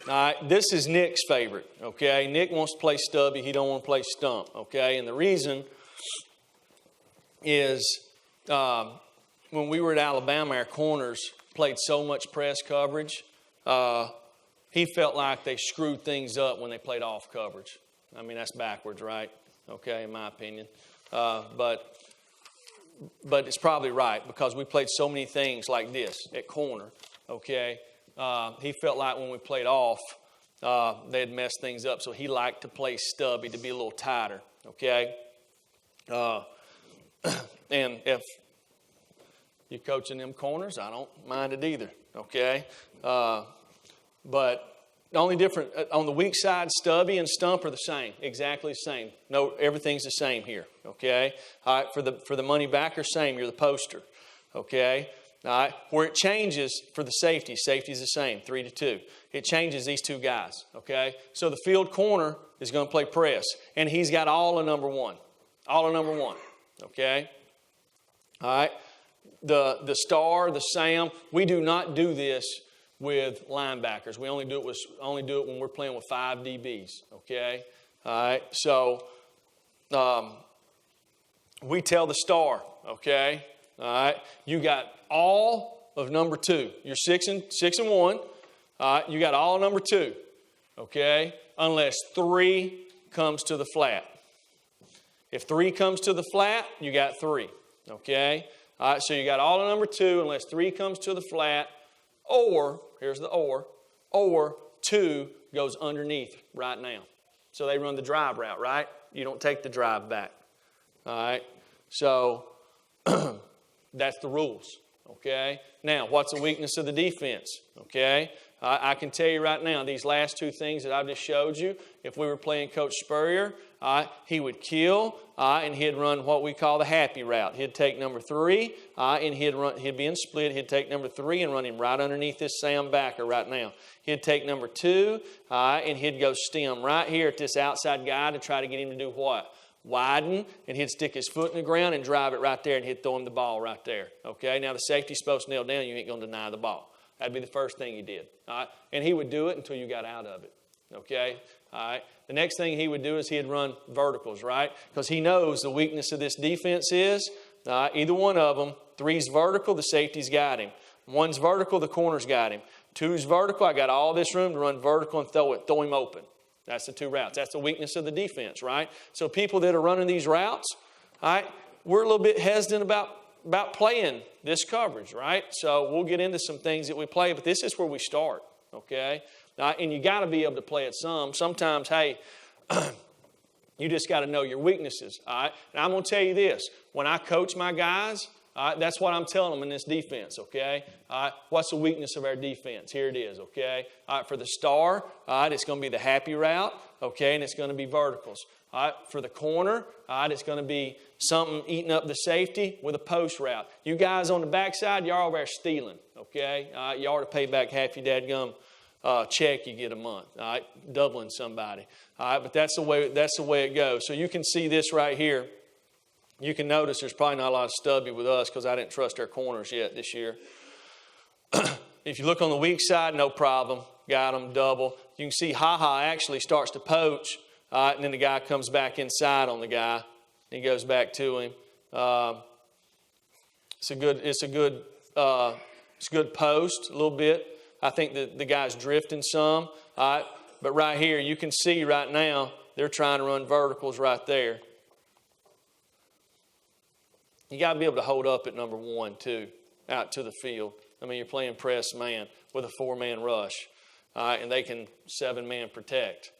All right, this is Nick's favorite, okay? Nick wants to play Stubby. He don't want to play Stump, okay? And the reason is when we were at Alabama, our corners played so much press coverage. He felt like they screwed things up when they played off coverage. I mean, that's backwards, right? Okay, in my opinion. But it's probably right because we played so many things like this at corner, okay? He felt like when we played off, they had messed things up. So he liked to play Stubby to be a little tighter, okay? And if You coaching them corners, I don't mind it either, okay? But the only difference, on the weak side, stubby and stump are the same, exactly the same. No, everything's the same here, okay? All right, for the money backer, same, you're the poster, okay? All right, where it changes for the safety, safety's the same, 3-2. It changes these two guys, okay? So the field corner is going to play press, and he's got all of number one, okay? All right, the star, the Sam, we do not do this with linebackers. We only do it when we're playing with 5 DBs, okay? All right, so we tell the star, okay? All right, you got all of number 2. You're 6 and 1. All right, you got all number 2, okay? Unless 3 comes to the flat. If 3 comes to the flat, you got 3, okay? All right, so you got all of number 2 unless 3 comes to the flat, or, here's the or 2 goes underneath right now. So they run the drive route, right? You don't take the drive back. All right, so that's the rules, okay? Now, what's the weakness of the defense, okay? I can tell you right now, these last 2 things that I've just showed you, if we were playing Coach Spurrier, he would kill, and he'd run what we call the happy route. He'd take number 3, and he'd be in split. He'd take number 3 and run him right underneath this Sam backer right now. He'd take number 2, and he'd go stem right here at this outside guy to try to get him to do what? Widen, and he'd stick his foot in the ground and drive it right there, and he'd throw him the ball right there. Okay, now the safety's supposed to nail down. You ain't going to deny the ball. That'd be the first thing he did. All right, and he would do it until you got out of it. Okay, all right. The next thing he would do is he'd run verticals, right? Because he knows the weakness of this defense is either one of them. 3's vertical, the safety's got him. 1's vertical, the corner's got him. 2's vertical, I got all this room to run vertical and throw him open. That's the 2 routes. That's the weakness of the defense, right? So people that are running these routes, all right, we're a little bit hesitant about playing this coverage, right? So we'll get into some things that we play, but this is where we start, okay? And you got to be able to play it some. Sometimes, hey, you just got to know your weaknesses, all right? And I'm going to tell you this. When I coach my guys, that's what I'm telling them in this defense, okay? What's the weakness of our defense? Here it is, okay? For the star, it's going to be the happy route, okay, and it's going to be verticals. For the corner, it's going to be something eating up the safety with a post route. You guys on the backside, y'all over there stealing, okay? You ought to pay back half your dadgum check you get a month, all right? Doubling somebody, all right? But that's the way it goes. So you can see this right here. You can notice there's probably not a lot of stubby with us because I didn't trust our corners yet this year. If you look on the weak side, no problem. Got them, double. You can see Ha-Ha actually starts to poach, and then the guy comes back inside on the guy. He goes back to him. It's a good post a little bit. I think the guy's drifting some. All right? But right here, you can see right now, they're trying to run verticals right there. You got to be able to hold up at number 1, too, out to the field. I mean, you're playing press man with a 4-man rush, and they can 7-man protect.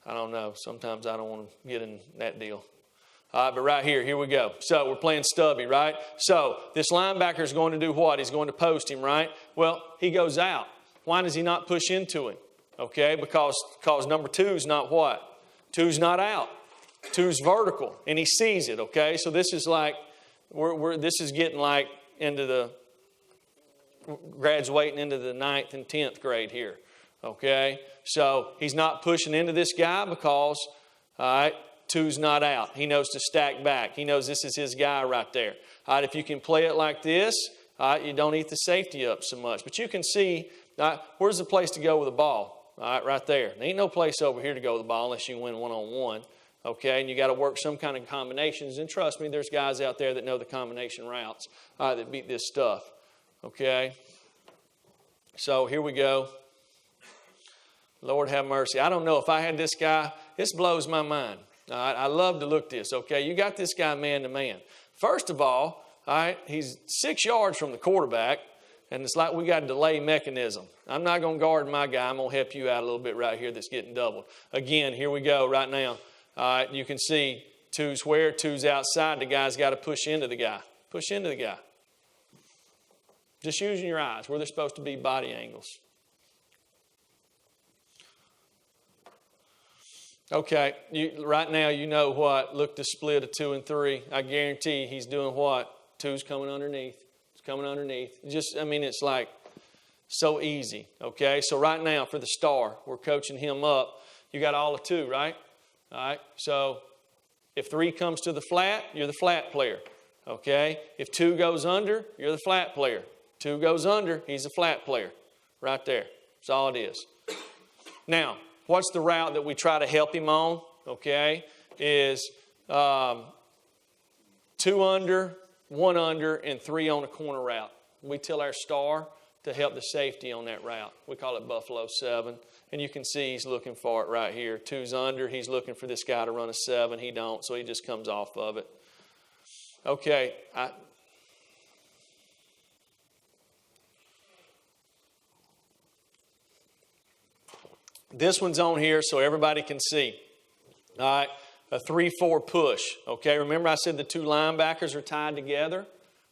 I don't know. Sometimes I don't want to get in that deal. But right here we go. So we're playing stubby, right? So this linebacker is going to do what? He's going to post him, right? Well, he goes out. Why does he not push into him? Okay, because number 2's not what? 2's not out. 2's vertical, and he sees it, okay? So this is like, this is getting like graduating into the 9th and 10th grade here, okay? So he's not pushing into this guy because, all right, 2's not out. He knows to stack back. He knows this is his guy right there. All right, if you can play it like this, you don't eat the safety up so much. But you can see, where's the place to go with the ball? All right, right there. There ain't no place over here to go with the ball unless you win one-on-one. Okay, and you got to work some kind of combinations. And trust me, there's guys out there that know the combination routes that beat this stuff. Okay, so here we go. Lord have mercy. I don't know if I had this guy. This blows my mind. All right, I love to look this. Okay, you got this guy man to man. First of all right, he's 6 yards from the quarterback, and it's like we got a delay mechanism. I'm not going to guard my guy. I'm going to help you out a little bit right here that's getting doubled. Again, here we go right now. You can see 2's where, 2's outside. The guy's got to push into the guy. Push into the guy. Just using your eyes where they're supposed to be body angles. Okay, right now you know what? Look, the split of 2 and 3. I guarantee he's doing what? 2's coming underneath. It's coming underneath. It's like so easy. Okay, so right now for the star, we're coaching him up. You got all of 2, right? All right, so if 3 comes to the flat, you're the flat player. Okay, if 2 goes under, you're the flat player. 2 goes under, he's a flat player. Right there. That's all it is. Now, what's the route that we try to help him on? Okay, is 2 under, 1 under, and 3 on a corner route. We tell our star to help the safety on that route. We call it Buffalo 7. And you can see he's looking for it right here. 2's under. He's looking for this guy to run a 7. He don't, so he just comes off of it. Okay. This one's on here so everybody can see. All right. A 3-4 push. Okay. Remember I said the 2 linebackers are tied together?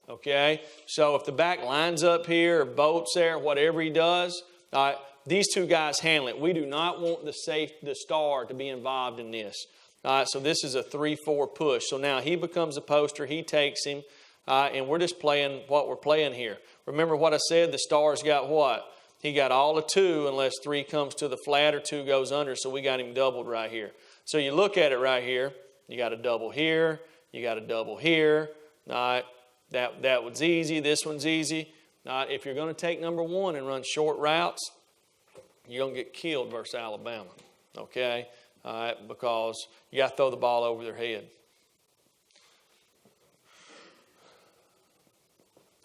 Okay. So if the back lines up here or bolts there, whatever he does, all right, these 2 guys handle it. We do not want the star to be involved in this. All right, so this is a 3-4 push. So now he becomes a poster. He takes him, and we're just playing what we're playing here. Remember what I said? The star's got what? He got all of 2 unless 3 comes to the flat or 2 goes under. So we got him doubled right here. So you look at it right here. You got a double here. You got a double here. All right, that one's easy. This one's easy. All right, if you're going to take number 1 and run short routes, you're going to get killed versus Alabama, okay? All right, because you got to throw the ball over their head.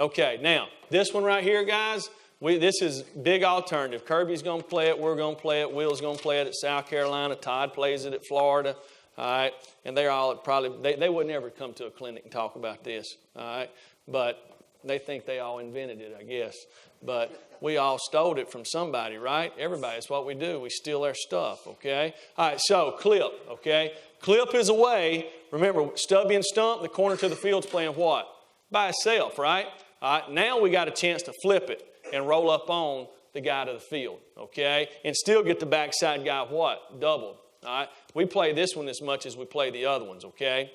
Okay, now, this one right here, guys, this is big alternative. Kirby's going to play it. We're going to play it. Will's going to play it at South Carolina. Todd plays it at Florida, all right? And they're all probably, they would never come to a clinic and talk about this, all right? But they think they all invented it, I guess. But we all stole it from somebody, right? Everybody, it's what we do. We steal their stuff, okay? All right, so clip, okay? Clip is a way, remember, Stubby and Stump, the corner to the field's playing what? By itself, right? All right, now we got a chance to flip it and roll up on the guy to the field, okay? And still get the backside guy what? Doubled, all right? We play this one as much as we play the other ones, okay?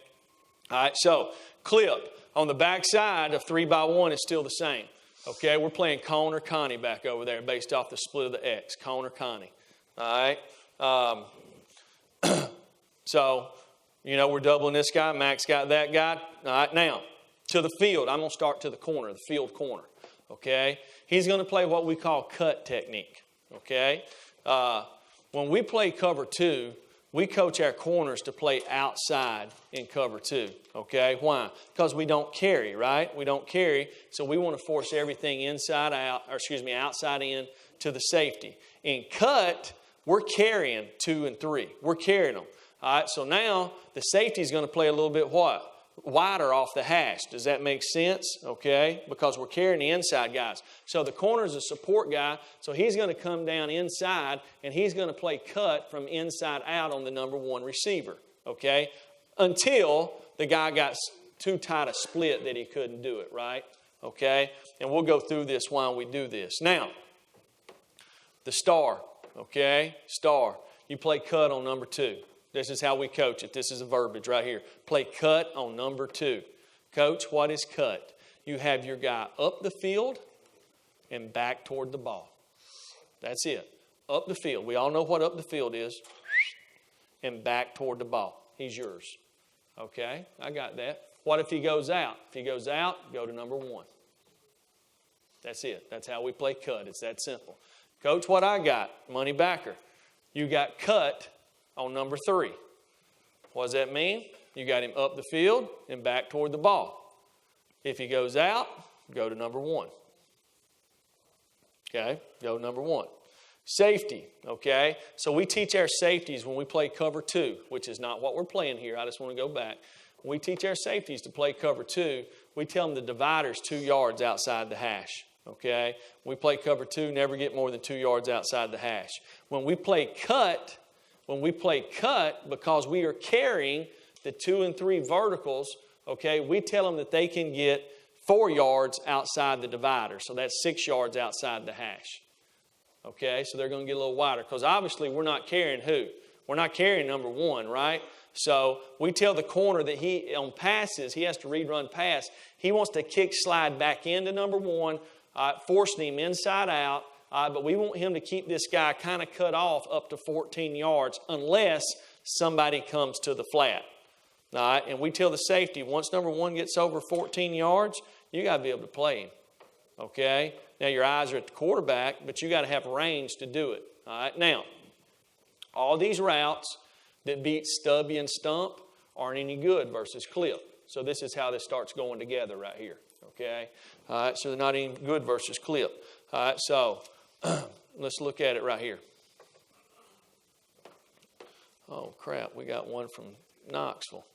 All right, so clip on the backside of 3x1 is still the same. Okay, we're playing Cone or Connie back over there based off the split of the X. Cone or Connie. All right. So, we're doubling this guy. Max got that guy. All right, now, to the field. I'm going to start to the corner, the field corner. Okay? He's going to play what we call cut technique. Okay? When we play cover 2, we coach our corners to play outside in cover 2. Okay? Why? Because we don't carry, right? We don't carry, so we want to force everything outside in to the safety. In cut, we're carrying 2 and 3. We're carrying them. All right, so now the safety is going to play a little bit what? Wider off the hash. Does that make sense? Okay, because we're carrying the inside guys. So the corner is a support guy, so he's going to come down inside, and he's going to play cut from inside out on the number 1 receiver. Okay, until the guy got too tight a split that he couldn't do it, right? Okay, and we'll go through this while we do this. Now, the star, okay, star. You play cut on number 2. This is how we coach it. This is a verbiage right here. Play cut on number 2. Coach, what is cut? You have your guy up the field and back toward the ball. That's it. Up the field. We all know what up the field is. And back toward the ball. He's yours. Okay, I got that. What if he goes out? If he goes out, go to number 1. That's it. That's how we play cut. It's that simple. Coach, what I got? Money backer. You got cut on number 3. What does that mean? You got him up the field and back toward the ball. If he goes out, go to number 1. Okay, go to number 1. Safety, okay? So we teach our safeties when we play cover 2, which is not what we're playing here. I just want to go back. When we teach our safeties to play cover 2, we tell them the divider's 2 yards outside the hash, okay? When we play cover 2, never get more than 2 yards outside the hash. When we play cut, because we are carrying the 2 and 3 verticals, okay, we tell them that they can get 4 yards outside the divider. So that's 6 yards outside the hash. Okay, so they're going to get a little wider because obviously we're not carrying who? We're not carrying number 1, right? So we tell the corner that on passes, he has to read, run, pass. He wants to kick slide back into number 1, forcing him inside out. But we want him to keep this guy kind of cut off up to 14 yards unless somebody comes to the flat. All right, and we tell the safety, once number 1 gets over 14 yards, you got to be able to play him. Okay? Now, your eyes are at the quarterback, but you got to have range to do it. All right? Now, all these routes that beat stubby and stump aren't any good versus clip. So this is how this starts going together right here. Okay? All right, so they're not any good versus clip. All right, so let's look at it right here. Oh, crap, we got one from Knoxville.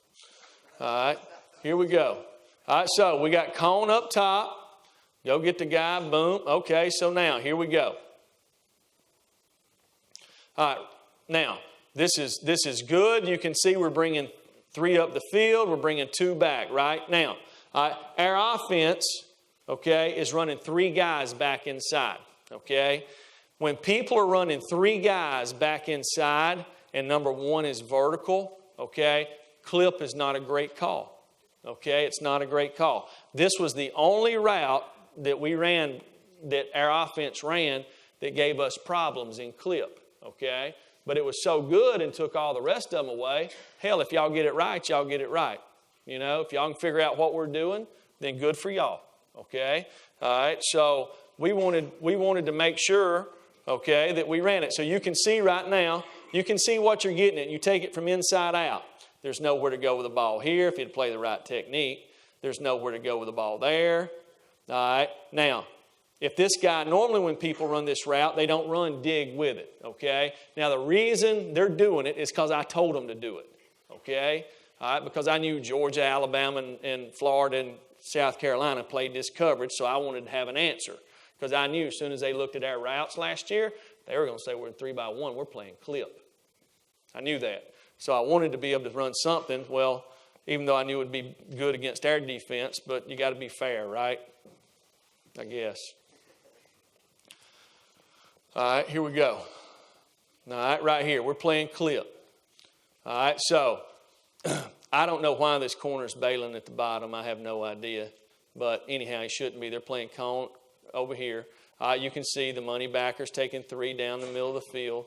All right, here we go. All right, so we got cone up top. Go get the guy, boom. Okay, so now, here we go. All right, now, this is good. You can see we're bringing 3 up the field. We're bringing 2 back, right? Now, our offense, okay, is running 3 guys back inside, okay? When people are running 3 guys back inside and number 1 is vertical, okay, clip is not a great call, okay? It's not a great call. This was the only route that we ran, that our offense ran, that gave us problems in clip, okay? But it was so good and took all the rest of them away. Hell, if y'all get it right, y'all get it right. You know, if y'all can figure out what we're doing, then good for y'all, okay? All right, so we wanted to make sure, okay, that we ran it. So you can see right now, you can see what you're getting at. You take it from inside out. There's nowhere to go with the ball here if you'd play the right technique. There's nowhere to go with the ball there. All right. Now, if this guy, normally when people run this route, they don't run dig with it. Okay. Now, the reason they're doing it is because I told them to do it. Okay. All right. Because I knew Georgia, Alabama, and Florida, and South Carolina played this coverage, so I wanted to have an answer. Because I knew as soon as they looked at our routes last year, they were going to say we're in 3-by-1. We're playing clip. I knew that. So I wanted to be able to run something. Well, even though I knew it would be good against our defense, but you got to be fair, right? I guess. All right, here we go. All right, right here, we're playing clip. All right, so I don't know why this corner's bailing at the bottom. I have no idea. But anyhow, he shouldn't be. They're playing cone over here. You can see the money backers taking 3 down the middle of the field.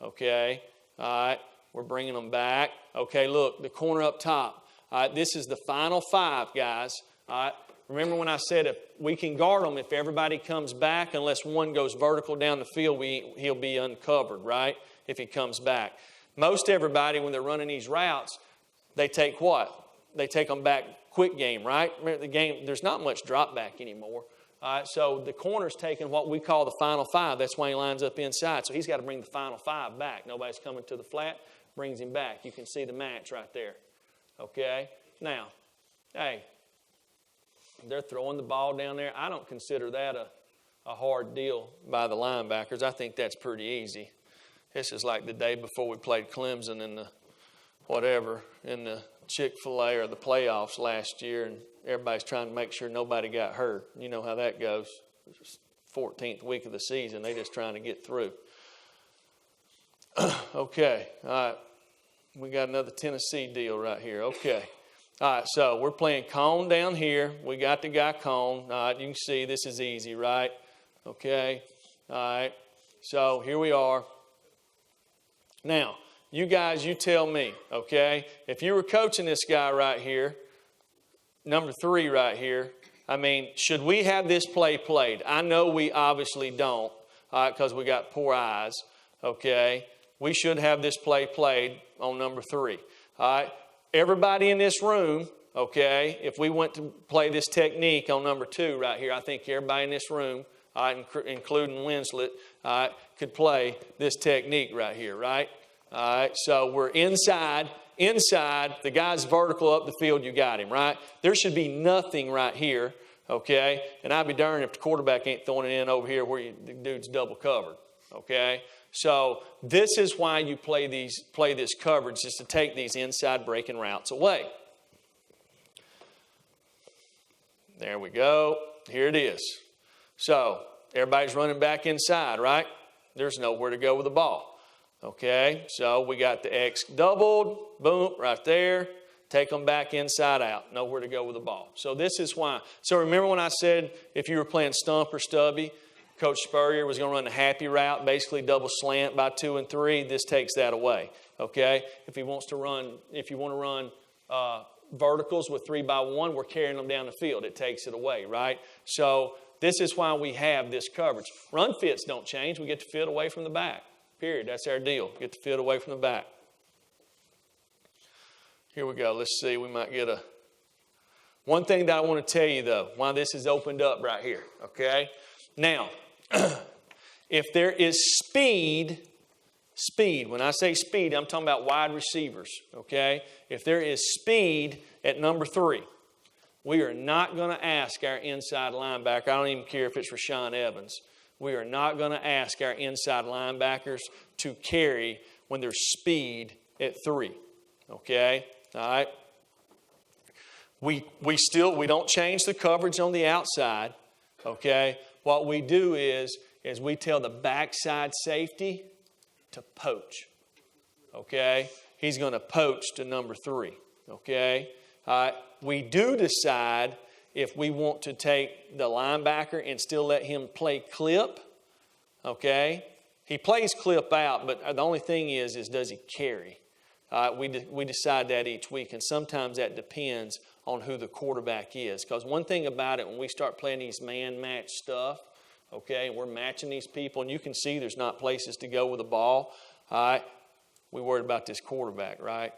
Okay, all right, we're bringing them back. Okay, look, the corner up top. All right, this is the final 5, guys. All right. Remember when I said if we can guard them if everybody comes back, unless one goes vertical down the field, he'll be uncovered, right, if he comes back. Most everybody, when they're running these routes, they take what? They take them back quick game, right? Remember the game, there's not much drop back anymore. So the corner's taking what we call the final 5. That's why he lines up inside. So he's got to bring the final 5 back. Nobody's coming to the flat, brings him back. You can see the match right there. Okay? Now, hey, they're throwing the ball down there. I don't consider that a hard deal by the linebackers. I think that's pretty easy. This is like the day before we played Clemson in the Chick-fil-A or the playoffs last year, and everybody's trying to make sure nobody got hurt. You know how that goes. 14th week of the season, they're just trying to get through. Okay, all right. We got another Tennessee deal right here. Okay. All right, so we're playing cone down here. We got the guy cone. All right, you can see this is easy, right? Okay. All right. So here we are. Now, you guys, you tell me, okay? If you were coaching this guy right here, number 3 right here, I mean, should we have this play played? I know we obviously don't, because we got poor eyes, okay? We should have this play played on number 3, all right? Everybody in this room, okay, if we went to play this technique on number 2 right here, I think everybody in this room, including Winslet, could play this technique right here, right? All right, so we're inside, the guy's vertical up the field, you got him, right? There should be nothing right here, okay? And I'd be darned if the quarterback ain't throwing it in over here where the dude's double covered, okay? So this is why you play this coverage, is to take these inside breaking routes away. There we go. Here it is. So everybody's running back inside, right? There's nowhere to go with the ball. Okay, so we got the X doubled, boom, right there. Take them back inside out. Nowhere to go with the ball. So this is why. So remember when I said if you were playing stump or stubby, Coach Spurrier was going to run the happy route, basically double slant by 2 and 3. This takes that away. Okay, if you want to run verticals with 3 by 1, we're carrying them down the field. It takes it away, right? So this is why we have this coverage. Run fits don't change. We get the field away from the back. Period. That's our deal. Get the field away from the back. Here we go. Let's see. We might get one thing that I want to tell you, though, why this is opened up right here. Okay? Now, if there is speed, when I say speed, I'm talking about wide receivers. Okay? If there is speed at number 3, we are not going to ask our inside linebacker. I don't even care if it's Rashaan Evans. We are not going to ask our inside linebackers to carry when there's speed at 3. Okay? All right? We don't change the coverage on the outside. Okay? What we do is we tell the backside safety to poach. Okay? He's going to poach to number 3. Okay? We do decide if we want to take the linebacker and still let him play clip. Okay? He plays clip out, but the only thing is does he carry? We decide that each week, and sometimes that depends on who the quarterback is. Because one thing about it, when we start playing these man-match stuff, okay, and we're matching these people, and you can see there's not places to go with the ball, we worried about this quarterback, right?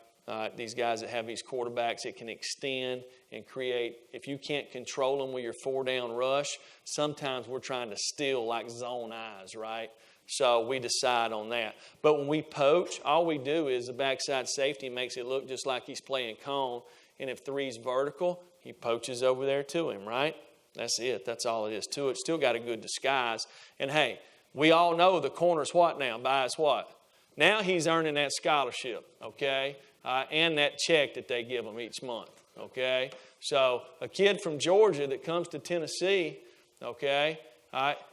These guys that have these quarterbacks that can extend and create. If you can't control them with your 4-down rush, sometimes we're trying to steal like zone eyes, right? So we decide on that. But when we poach, all we do is the backside safety makes it look just like he's playing cone. And if 3's vertical, he poaches over there to him, right? That's it. That's all it is to it. Still got a good disguise. And hey, we all know the corner's what now? Buys what? Now he's earning that scholarship, okay? And that check that they give him each month, okay? So a kid from Georgia that comes to Tennessee, okay,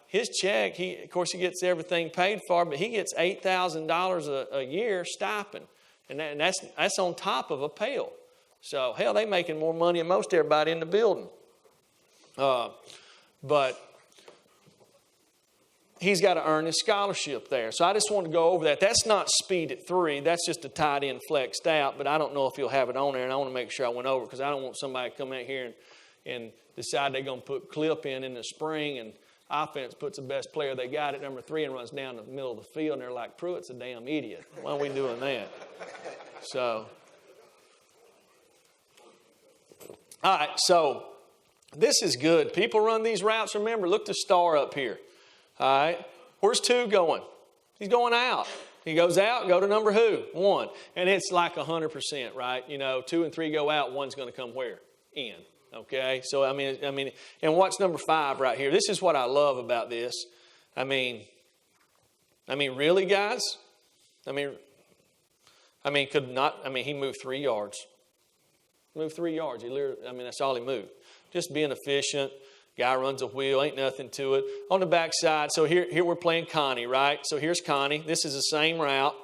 his check, of course he gets everything paid for, but he gets $8,000 a year stipend. And that's on top of a Pell. So, hell, they making more money than most everybody in the building. But he's got to earn his scholarship there. So I just want to go over that. That's not speed at 3. That's just a tight end flexed out. But I don't know if he'll have it on there. And I want to make sure I went over because I don't want somebody to come out here and decide they're going to put clip in the spring and offense puts the best player they got at number 3 and runs down the middle of the field. And they're like, Pruitt's a damn idiot. Why are we doing that? So, all right. So this is good. People run these routes. Remember, look the star up here. All right. Where's 2 going? He's going out. He goes out, go to number who? 1. And it's like 100%, right? 2 and 3 go out, 1's going to come where? In. Okay? So, I mean, and watch number 5 right here. This is what I love about this. I mean, really, guys? He moved 3 yards. Moved 3 yards. That's all he moved. Just being efficient. Guy runs a wheel, ain't nothing to it. On the backside, so here we're playing Connie, right? So here's Connie. This is the same route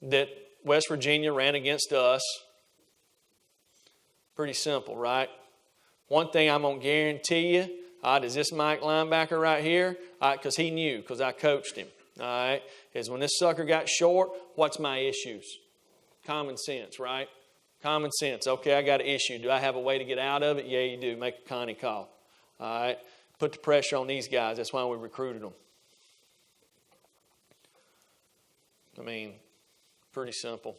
that West Virginia ran against us. Pretty simple, right? One thing I'm going to guarantee you, is this Mike linebacker right here, because he knew, because I coached him, all right, is when this sucker got short, what's my issues? Common sense, right? Common sense. Okay, I got an issue. Do I have a way to get out of it? Yeah, you do. Make a Connie call. All right, put the pressure on these guys. That's why we recruited them. Pretty simple.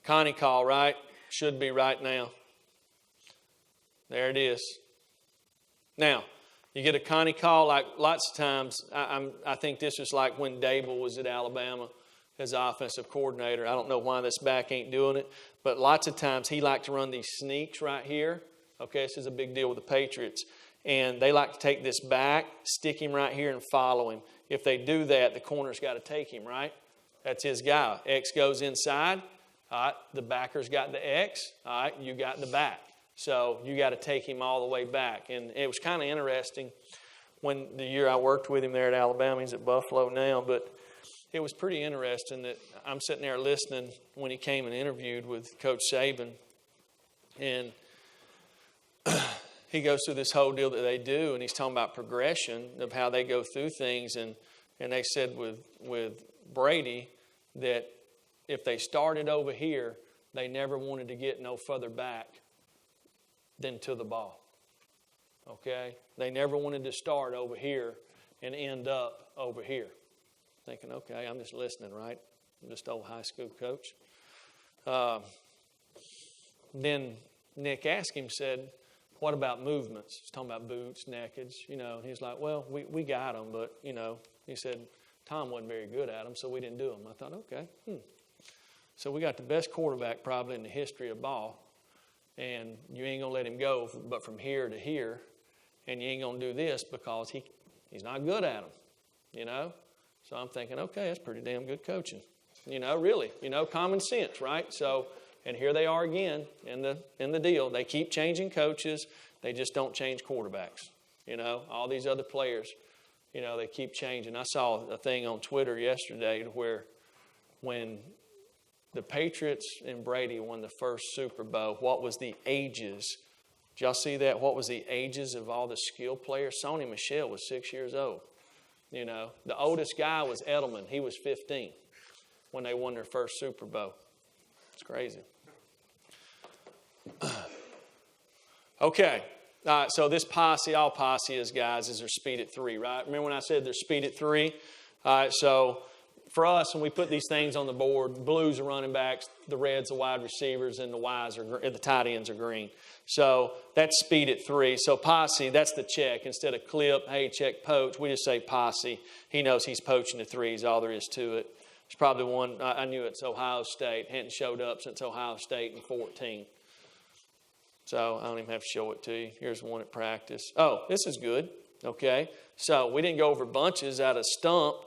Connie call, right? Should be right now. There it is. Now, you get a Connie call like lots of times. I think this was like when Dable was at Alabama as offensive coordinator. I don't know why this back ain't doing it, but lots of times he liked to run these sneaks right here. Okay, this is a big deal with the Patriots. And they like to take this back, stick him right here, and follow him. If they do that, the corner's got to take him, right? That's his guy. X goes inside. All right, the backer's got the X. All right, you got the back. So you got to take him all the way back. And it was kind of interesting when the year I worked with him there at Alabama. He's at Buffalo now, but it was pretty interesting that I'm sitting there listening when he came and interviewed with Coach Saban. And he goes through this whole deal that they do, and he's talking about progression of how they go through things. And they said with Brady that if they started over here, they never wanted to get no further back than to the ball. Okay? They never wanted to start over here and end up over here. Thinking, okay, I'm just listening, right? I'm just an old high school coach. Then Nick asked him, said, what about movements? He's talking about boots, neckage, you know. And he's like, well, we got them, but, you know, he said, Tom wasn't very good at them, so we didn't do them. I thought, okay. So we got the best quarterback probably in the history of ball, and you ain't going to let him go but from here to here, and you ain't going to do this because he's not good at them, you know. So I'm thinking, okay, that's pretty damn good coaching. You know, really, you know, common sense, right? So, and here they are again in the deal. They keep changing coaches. They just don't change quarterbacks. You know, all these other players, you know, they keep changing. I saw a thing on Twitter yesterday where when the Patriots and Brady won the first Super Bowl, what was the ages? Did y'all see that? What was the ages of all the skill players? Sonny Michel was 6 years old. You know, the oldest guy was Edelman. He was 15 when they won their first Super Bowl. It's crazy. Okay. So this posse, all posse is, guys, is their speed at 3, right? Remember when I said there's speed at 3? All right, so for us, when we put these things on the board, the blues are running backs, the reds are wide receivers, and the tight ends are green. So that's speed at 3. So posse, that's the check. Instead of clip, hey, check poach, we just say posse. He knows he's poaching the 3s, all there is to it. There's probably one, I knew it's Ohio State. Hadn't showed up since Ohio State in 14. So I don't even have to show it to you. Here's one at practice. Oh, this is good. Okay. So we didn't go over bunches out of stump.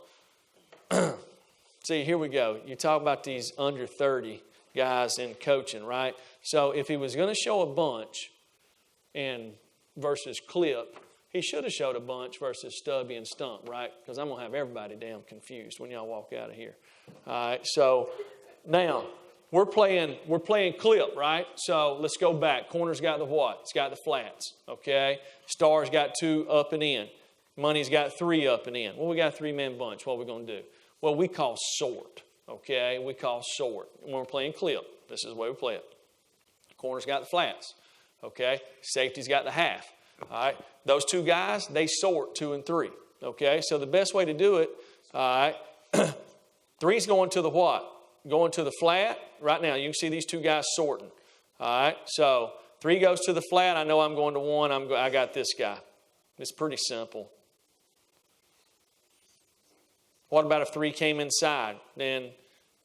See, here we go. You talk about these under 30 guys in coaching, right? So if he was going to show a bunch and versus clip, he should have showed a bunch versus stubby and stump, right? Because I'm going to have everybody damn confused when y'all walk out of here. All right. So now we're playing clip, right? So let's go back. Corner's got the what? It's got the flats, okay? Star's got 2 up and in. Money's got 3 up and in. Well, we got a 3-man bunch. What are we going to do? Well, we call sort, okay? We call sort. When we're playing clip, this is the way we play it. Corner's got the flats, okay? Safety's got the half, all right? Those 2 guys, they sort 2 and 3, okay? So the best way to do it, all right, 3's going to the what? Going to the flat. Right now, you can see these 2 guys sorting, all right? So 3 goes to the flat. I know I'm going to 1. I got this guy. It's pretty simple. What about if 3 came inside? Then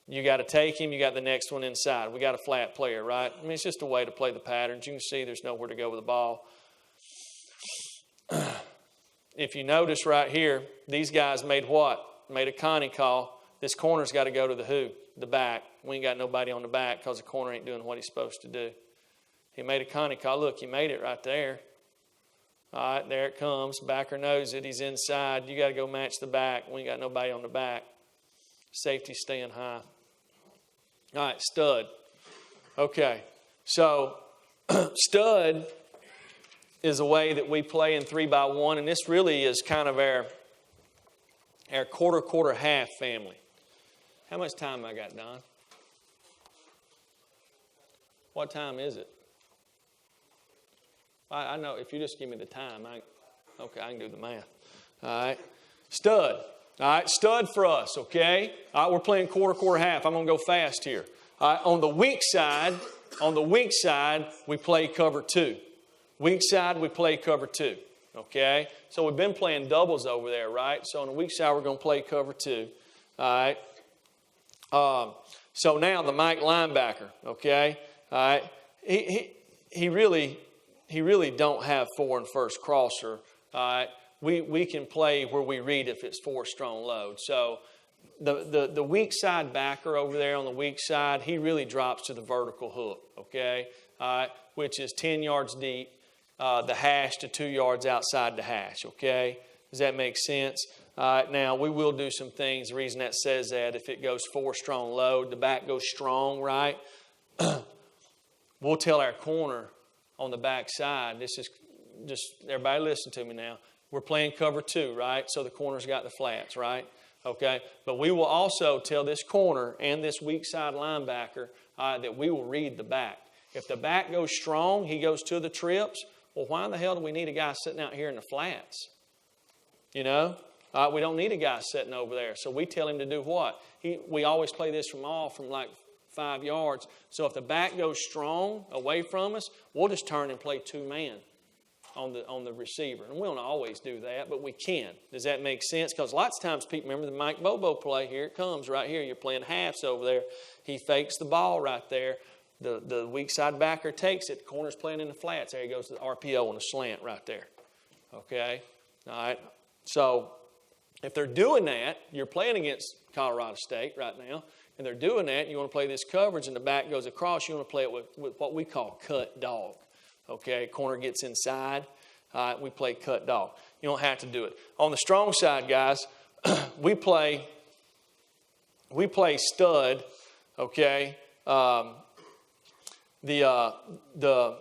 you got to take him. You got the next one inside. We got a flat player, right? I mean, it's just a way to play the patterns. You can see there's nowhere to go with the ball. If you notice right here, these guys made what? Made a Connie call. This corner's got to go to the who? The back. We ain't got nobody on the back because the corner ain't doing what he's supposed to do. He made a Connie call. Look, he made it right there. All right, there it comes. Backer knows it. He's inside. You got to go match the back. We ain't got nobody on the back. Safety staying high. All right, stud. Okay, so stud is a way that we play in 3-by-1, and this really is kind of our quarter, half family. How much time I got, Don? What time is it? I know if you just give me the time, I can do the math. All right. Stud. All right, stud for us, okay? All right, we're playing quarter, half. I'm going to go fast here. All right, on the weak side, we play cover 2. Weak side, we play cover 2, okay? So we've been playing doubles over there, right? So on the weak side, we're going to play cover 2. All right. So now the Mike linebacker, okay? All right. He really don't have 4 and first crosser. All right. We can play where we read if it's 4 strong load. So the weak side backer over there on the weak side, he really drops to the vertical hook. Okay. All right. which is 10 yards deep, the hash to 2 yards outside the hash, okay? Does that make sense? Now, we will do some things. The reason that says that, if it goes 4 strong load, the back goes strong, right? We'll tell our corner on the back side, this is just, everybody listen to me now. We're playing cover 2, right? So the corner's got the flats, right? Okay? But we will also tell this corner and this weak side linebacker that we will read the back. If the back goes strong, he goes to the trips, well, why in the hell do we need a guy sitting out here in the flats? You know? We don't need a guy sitting over there. So we tell him to do what? We always play this from like 5 yards. So if the back goes strong away from us, we'll just turn and play 2-man on the receiver. And we don't always do that, but we can. Does that make sense? Because lots of times people remember the Mike Bobo play. Here it comes right here. You're playing halves over there. He fakes the ball right there. The weak side backer takes it. The corner's playing in the flats. There he goes to the RPO on the slant right there. Okay? All right? So if they're doing that, you're playing against Colorado State right now, and they're doing that, and you want to play this coverage, and the back goes across, you want to play it with what we call cut dog. Okay? Corner gets inside. All right? We play cut dog. You don't have to do it. On the strong side, guys, we play stud, okay? The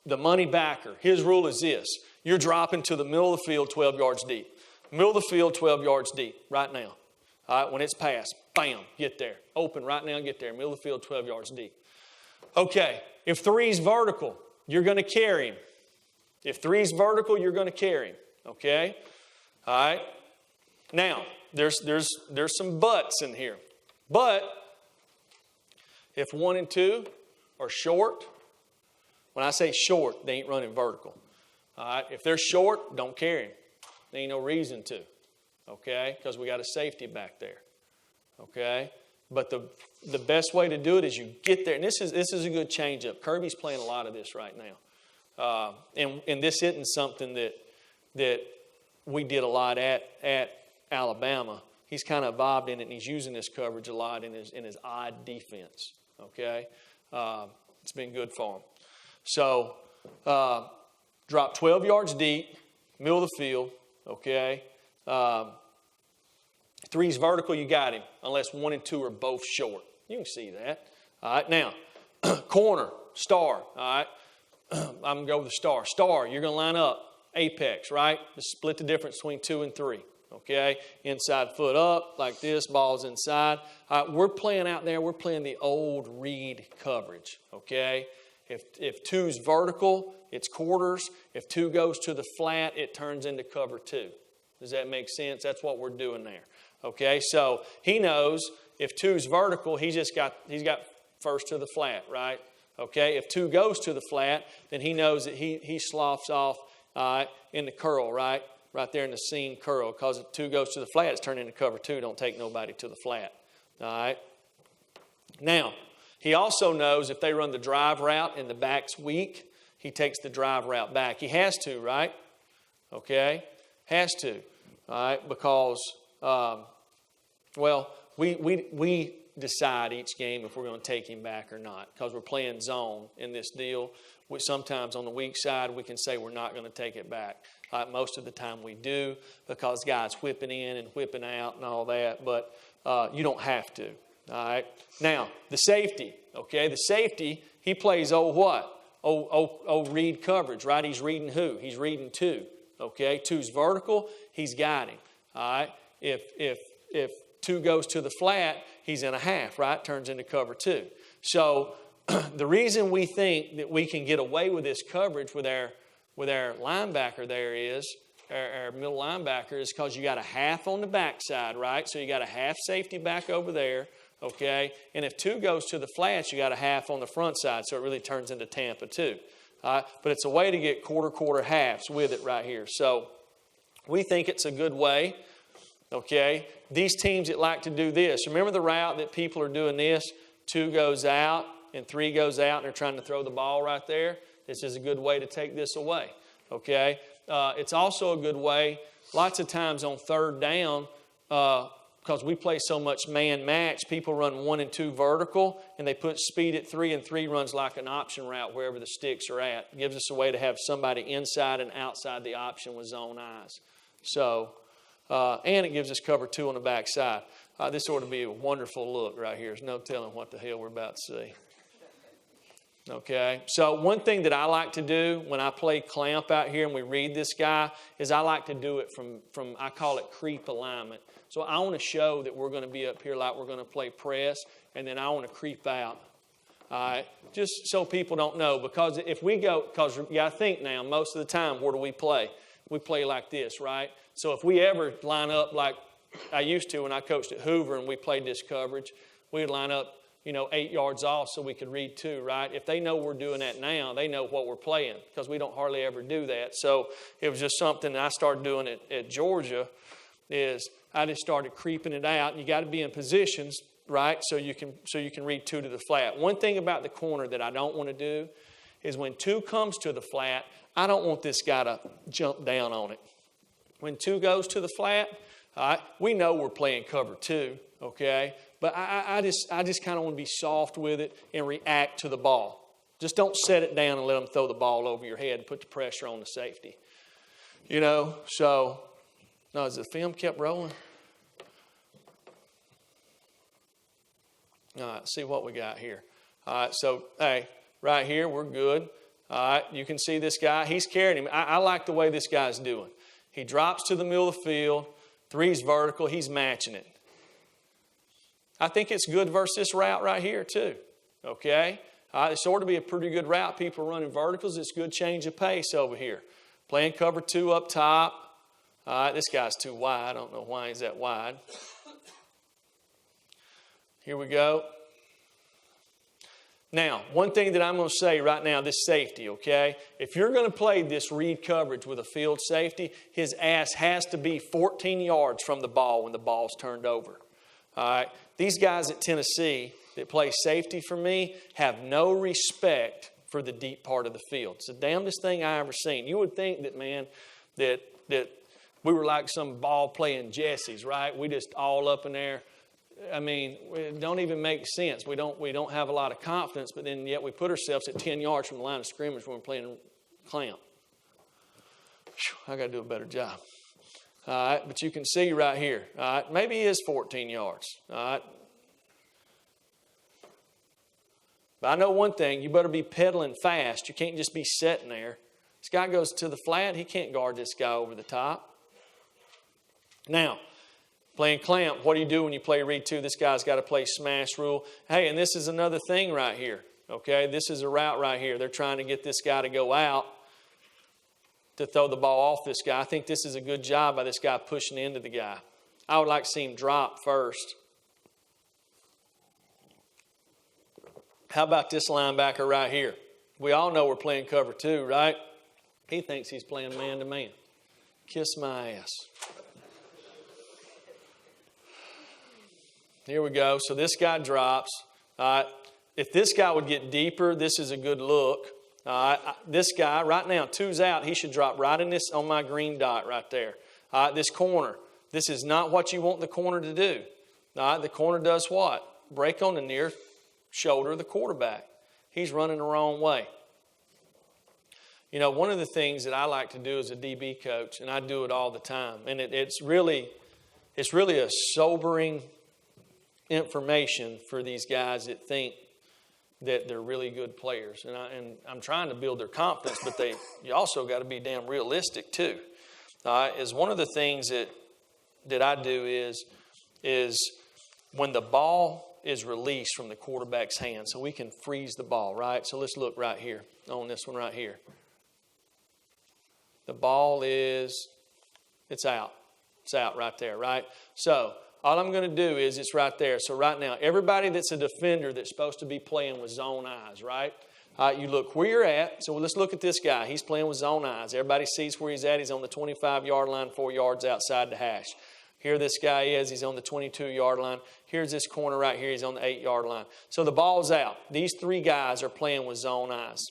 money backer, his rule is this. You're dropping to the middle of the field 12 yards deep. Middle of the field 12 yards deep right now. All right, when it's passed, bam, get there. Open right now, get there. Middle of the field 12 yards deep. Okay, if 3's vertical, you're going to carry him. If 3's vertical, you're going to carry him. Okay? All right? Now, there's some buts in here. But if 1 and 2 are short, when I say short, they ain't running vertical. All right? If they're short, don't carry them. There ain't no reason to. Okay? Because we got a safety back there. Okay? But the best way to do it is you get there. And this is a good change-up. Kirby's playing a lot of this right now. And this isn't something that we did a lot at Alabama. He's kind of evolved in it, and he's using this coverage a lot in his odd defense. Okay? It's been good for him. So, drop 12 yards deep, middle of the field, okay? 3's vertical, you got him, unless 1 and 2 are both short. You can see that. All right, now, corner, star, all right? I'm going to go with the star. Star, you're going to line up, apex, right? Just split the difference between 2 and 3. Okay, inside foot up, like this, ball's inside. We're playing out there, we're playing the old read coverage, okay? If 2's vertical, it's quarters. If 2 goes to the flat, it turns into cover 2. Does that make sense? That's what we're doing there, okay? So he knows if 2's vertical, he's got first to the flat, right? Okay, if 2 goes to the flat, then he knows that he sloughs off in the curl, right? Right there in the seam curl. Because if 2 goes to the flat, it's turned into cover 2. Don't take nobody to the flat. All right? Now, he also knows if they run the drive route and the back's weak, he takes the drive route back. He has to, right? Okay? Has to. All right? Because, we decide each game if we're going to take him back or not. Because we're playing zone in this deal. Sometimes on the weak side, we can say we're not going to take it back. Most of the time we do, because guys whipping in and whipping out and all that, but you don't have to. All right. Now, the safety, okay? The safety, he plays what? Read coverage, right? He's reading who? He's reading 2, okay? 2's vertical, he's got him. All right. If 2 goes to the flat, he's in a half, right? Turns into cover 2. So the reason we think that we can get away with this coverage with our linebacker there is, our middle linebacker, is because you got a half on the backside, right? So you got a half safety back over there, okay? And if 2 goes to the flats, you got a half on the front side, so it really turns into Tampa 2. But it's a way to get quarter halves with it right here. So we think it's a good way, okay? These teams that like to do this, remember the route that people are doing this? 2 goes out and 3 goes out, and they're trying to throw the ball right there. This is a good way to take this away, okay? It's also a good way, lots of times on 3rd down, because we play so much man match, people run 1 and 2 vertical, and they put speed at 3, and 3 runs like an option route wherever the sticks are at. It gives us a way to have somebody inside and outside the option with zone eyes. So, and it gives us cover 2 on the backside. This ought to be a wonderful look right here. There's no telling what the hell we're about to see. Okay, so one thing that I like to do when I play clamp out here and we read this guy is I like to do it from I call it creep alignment. So I want to show that we're going to be up here like we're going to play press, and then I want to creep out. All right, just so people don't know, because if we go, because you got to think now, most of the time, where do we play? We play like this, right? So if we ever line up like I used to when I coached at Hoover and we played this coverage, we would line up, 8 yards off so we could read 2, right? If they know we're doing that now, they know what we're playing, because we don't hardly ever do that. So it was just something that I started doing at Georgia, is I just started creeping it out. And you got to be in positions, right, so you can read 2 to the flat. One thing about the corner that I don't want to do is when 2 comes to the flat, I don't want this guy to jump down on it. When 2 goes to the flat, we know we're playing cover 2, okay? But I just kind of want to be soft with it and react to the ball. Just don't set it down and let them throw the ball over your head and put the pressure on the safety. So, no, as the film kept rolling. All right, see what we got here. All right, so, hey, right here, we're good. All right, you can see this guy. He's carrying him. I like the way this guy's doing. He drops to the middle of the field. 3's vertical. He's matching it. I think it's good versus this route right here, too. Okay? This ought to be a pretty good route. People running verticals. It's good change of pace over here. Playing cover 2 up top. All right, this guy's too wide. I don't know why he's that wide. Here we go. Now, one thing that I'm going to say right now, this safety, okay? If you're going to play this read coverage with a field safety, his ass has to be 14 yards from the ball when the ball's turned over. All right? These guys at Tennessee that play safety for me have no respect for the deep part of the field. It's the damnedest thing I ever seen. You would think that, man, that we were like some ball playing Jessies, right? We just all up in there. I mean, it don't even make sense. We don't have a lot of confidence, but then yet we put ourselves at 10 yards from the line of scrimmage when we're playing clamp. I got to do a better job. All right, but you can see right here. All right, maybe he is 14 yards. All right. But I know one thing, you better be pedaling fast. You can't just be sitting there. This guy goes to the flat, he can't guard this guy over the top. Now, playing clamp, what do you do when you play read 2? This guy's got to play smash rule. Hey, and this is another thing right here. Okay, this is a route right here. They're trying to get this guy to go out to throw the ball off this guy. I think this is a good job by this guy pushing into the guy. I would like to see him drop first. How about this linebacker right here? We all know we're playing cover 2, right? He thinks he's playing man-to-man. Kiss my ass. Here we go. So this guy drops. If this guy would get deeper, this is a good look. This guy, right now, 2's out. He should drop right in this on my green dot right there. This corner. This is not what you want the corner to do. The corner does what? Break on the near shoulder of the quarterback. He's running the wrong way. One of the things that I like to do as a DB coach, and I do it all the time, and it's really a sobering information for these guys that think that they're really good players. And I'm trying to build their confidence, but you also got to be damn realistic too. Is one of the things that I do is when the ball is released from the quarterback's hand, so we can freeze the ball, right? So let's look right here on this one right here. The ball it's out. It's out right there, right? So all I'm going to do is it's right there. So right now, everybody that's a defender that's supposed to be playing with zone eyes, right? You look where you're at. So let's look at this guy. He's playing with zone eyes. Everybody sees where he's at. He's on the 25-yard line, 4 yards outside the hash. Here this guy is. He's on the 22-yard line. Here's this corner right here. He's on the 8-yard line. So the ball's out. These 3 guys are playing with zone eyes.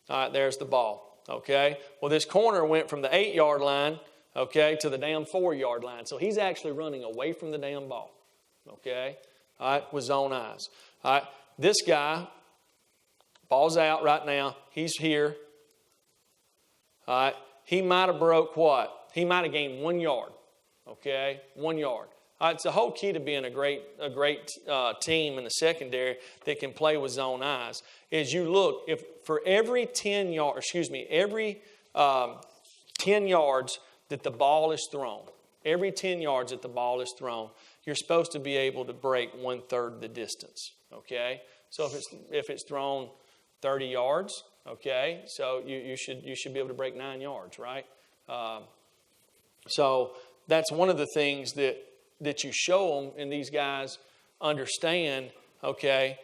All right, there's the ball. okay? Well, this corner went from the 8-yard line, okay, to the damn 4-yard line. So he's actually running away from the damn ball, okay? All right, with zone eyes. All right, this guy, ball's out right now. He's here. All right, he might have broke what? He might have gained 1 yard, okay? 1 yard. All right, it's the whole key to being a great team in the secondary that can play with zone eyes. Is you look, if for every 10 yards, every 10 yards that the ball is thrown, every 10 yards that the ball is thrown, you're supposed to be able to break 1/3 the distance, okay? So if it's thrown 30 yards, okay, so you should be able to break 9 yards, right? So that's one of the things that you show them, and these guys understand, okay,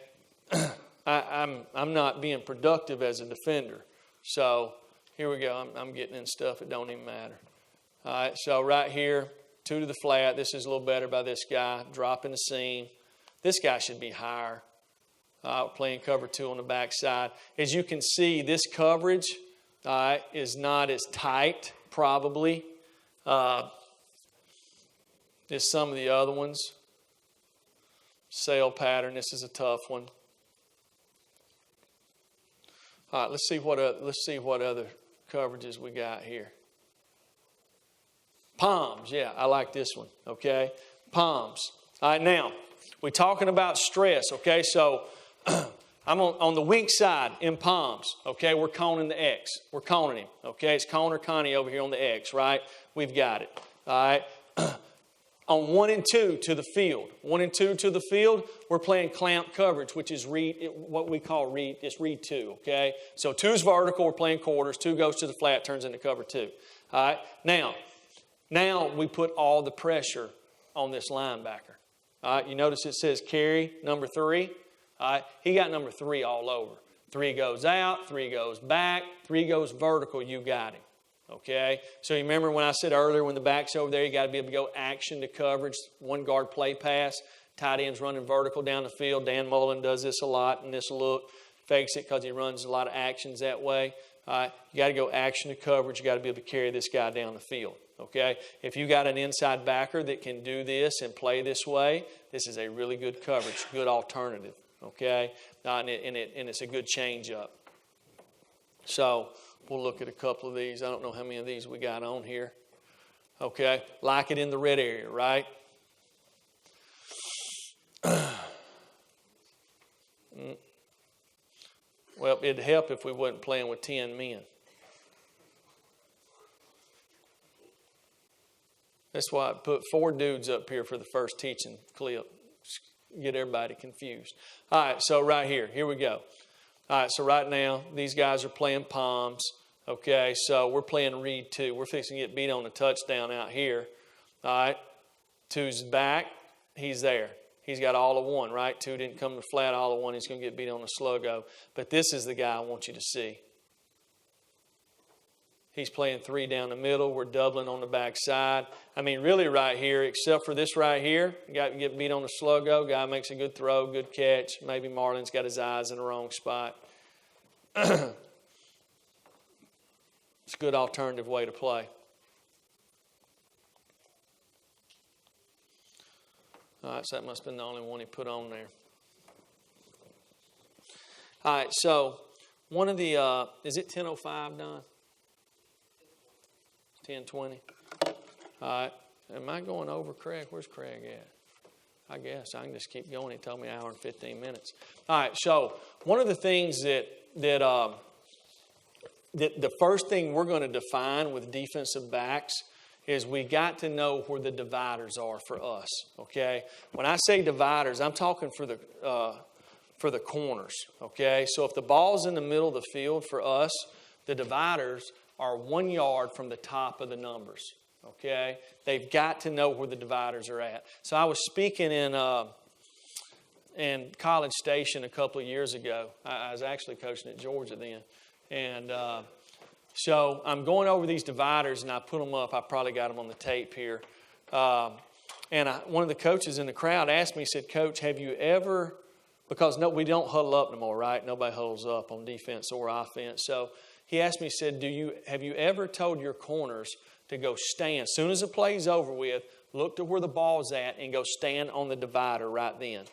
I'm not being productive as a defender. So here we go. I'm getting in stuff that don't even matter. All right, so right here, 2 to the flat. This is a little better by this guy, dropping the seam. This guy should be higher. Playing cover 2 on the backside. As you can see, this coverage is not as tight, probably, as some of the other ones. Sail pattern. This is a tough one. All right, let's see what other coverages we got here. Palms, yeah, I like this one, okay? Palms. All right, now, we're talking about stress, okay? So I'm on the weak side in palms, okay? We're coning the X. We're coning him, okay? It's Cone or Connie over here on the X, right? We've got it, all right? On 1 and 2 to the field. 1 and 2 to the field, we're playing clamp coverage, which is what we call read 2, okay? So 2 is vertical, we're playing quarters. 2 goes to the flat, turns into cover 2. All right? Now we put all the pressure on this linebacker. All right? You notice it says carry number 3. All right? He got number 3 all over. 3 goes out, 3 goes back, 3 goes vertical, you got him. Okay, so you remember when I said earlier when the back's over there, you got to be able to go action to coverage, 1 guard play pass, tight ends running vertical down the field. Dan Mullen does this a lot in this look, fakes it because he runs a lot of actions that way. You got to go action to coverage. You got to be able to carry this guy down the field. Okay, if you got an inside backer that can do this and play this way, this is a really good coverage, good alternative. Okay, and it's a good change up. So we'll look at a couple of these. I don't know how many of these we got on here. Okay, like it in the red area, right? Well, it'd help if we wasn't playing with 10 men. That's why I put 4 dudes up here for the first teaching clip. Get everybody confused. All right, so right here we go. All right, so right now, these guys are playing palms. Okay, so we're playing read 2. We're fixing to get beat on the touchdown out here. All right, 2's back. He's there. He's got all of 1, right? 2 didn't come to flat, all of 1. He's going to get beat on the sluggo. But this is the guy I want you to see. He's playing 3 down the middle. We're doubling on the backside. I mean, really right here, except for this right here, you got to get beat on the sluggo. Guy makes a good throw, good catch. Maybe Marlon's got his eyes in the wrong spot. It's a good alternative way to play. All right, so that must have been the only one he put on there. All right, so one of the, is it 10:05, Don? 10:20. All right. Am I going over Craig? Where's Craig at? I guess I can just keep going. He told me an hour and 15 minutes. All right. So one of the things that the first thing we're going to define with defensive backs is we got to know where the dividers are for us. Okay. When I say dividers, I'm talking for the corners. Okay. So if the ball's in the middle of the field for us, the dividers are 1 yard from the top of the numbers, okay? They've got to know where the dividers are at. So I was speaking in College Station a couple of years ago. I was actually coaching at Georgia then. And so I'm going over these dividers, and I put them up. I probably got them on the tape here. And one of the coaches in the crowd asked me, he said, Coach, have you ever, because we don't huddle up no more, right? Nobody huddles up on defense or offense. So He asked me, he said, have you ever told your corners to go stand? As soon as the play's over with, look to where the ball's at and go stand on the divider right then.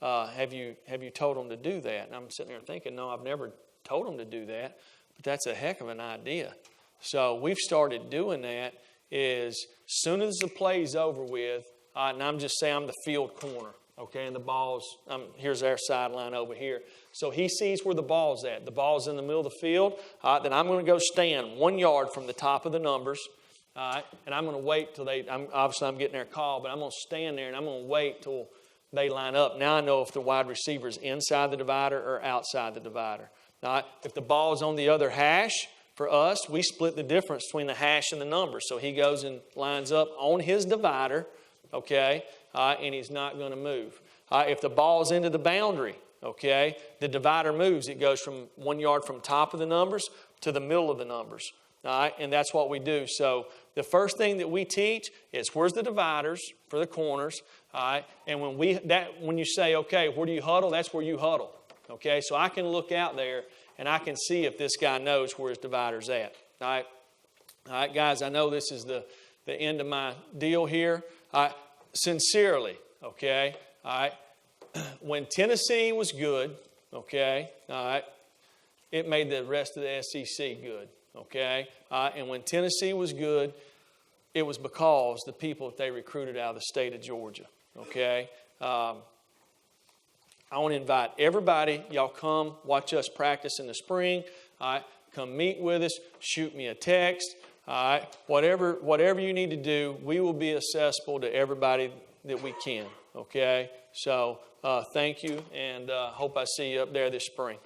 Have you told them to do that? And I'm sitting there thinking, no, I've never told them to do that. But that's a heck of an idea. So we've started doing that is as soon as the play's over with, and I'm just saying I'm the field corner, okay, and the ball's, here's our sideline over here. So he sees where the ball's at. The ball's in the middle of the field. Then I'm going to go stand 1 yard from the top of the numbers. And I'm going to wait till I'm getting their call, but I'm going to stand there and I'm going to wait till they line up. Now I know if the wide receiver is inside the divider or outside the divider. If the ball is on the other hash, for us, we split the difference between the hash and the numbers. So he goes and lines up on his divider, okay, and he's not going to move. If the ball's into the boundary, okay, the divider moves. It goes from 1 yard from top of the numbers to the middle of the numbers. All right, and that's what we do. So the first thing that we teach is where's the dividers for the corners. All right, and when you say, okay, where do you huddle? That's where you huddle. Okay, so I can look out there and I can see if this guy knows where his divider's at. All right, guys, I know this is the end of my deal here. Sincerely, okay, all right, when Tennessee was good, okay, all right, it made the rest of the SEC good, okay, and when Tennessee was good, it was because the people that they recruited out of the state of Georgia, okay. I want to invite everybody, y'all come watch us practice in the spring. All right, come meet with us, shoot me a text. All right, whatever you need to do, we will be accessible to everybody that we can. Okay, so thank you, and hope I see you up there this spring.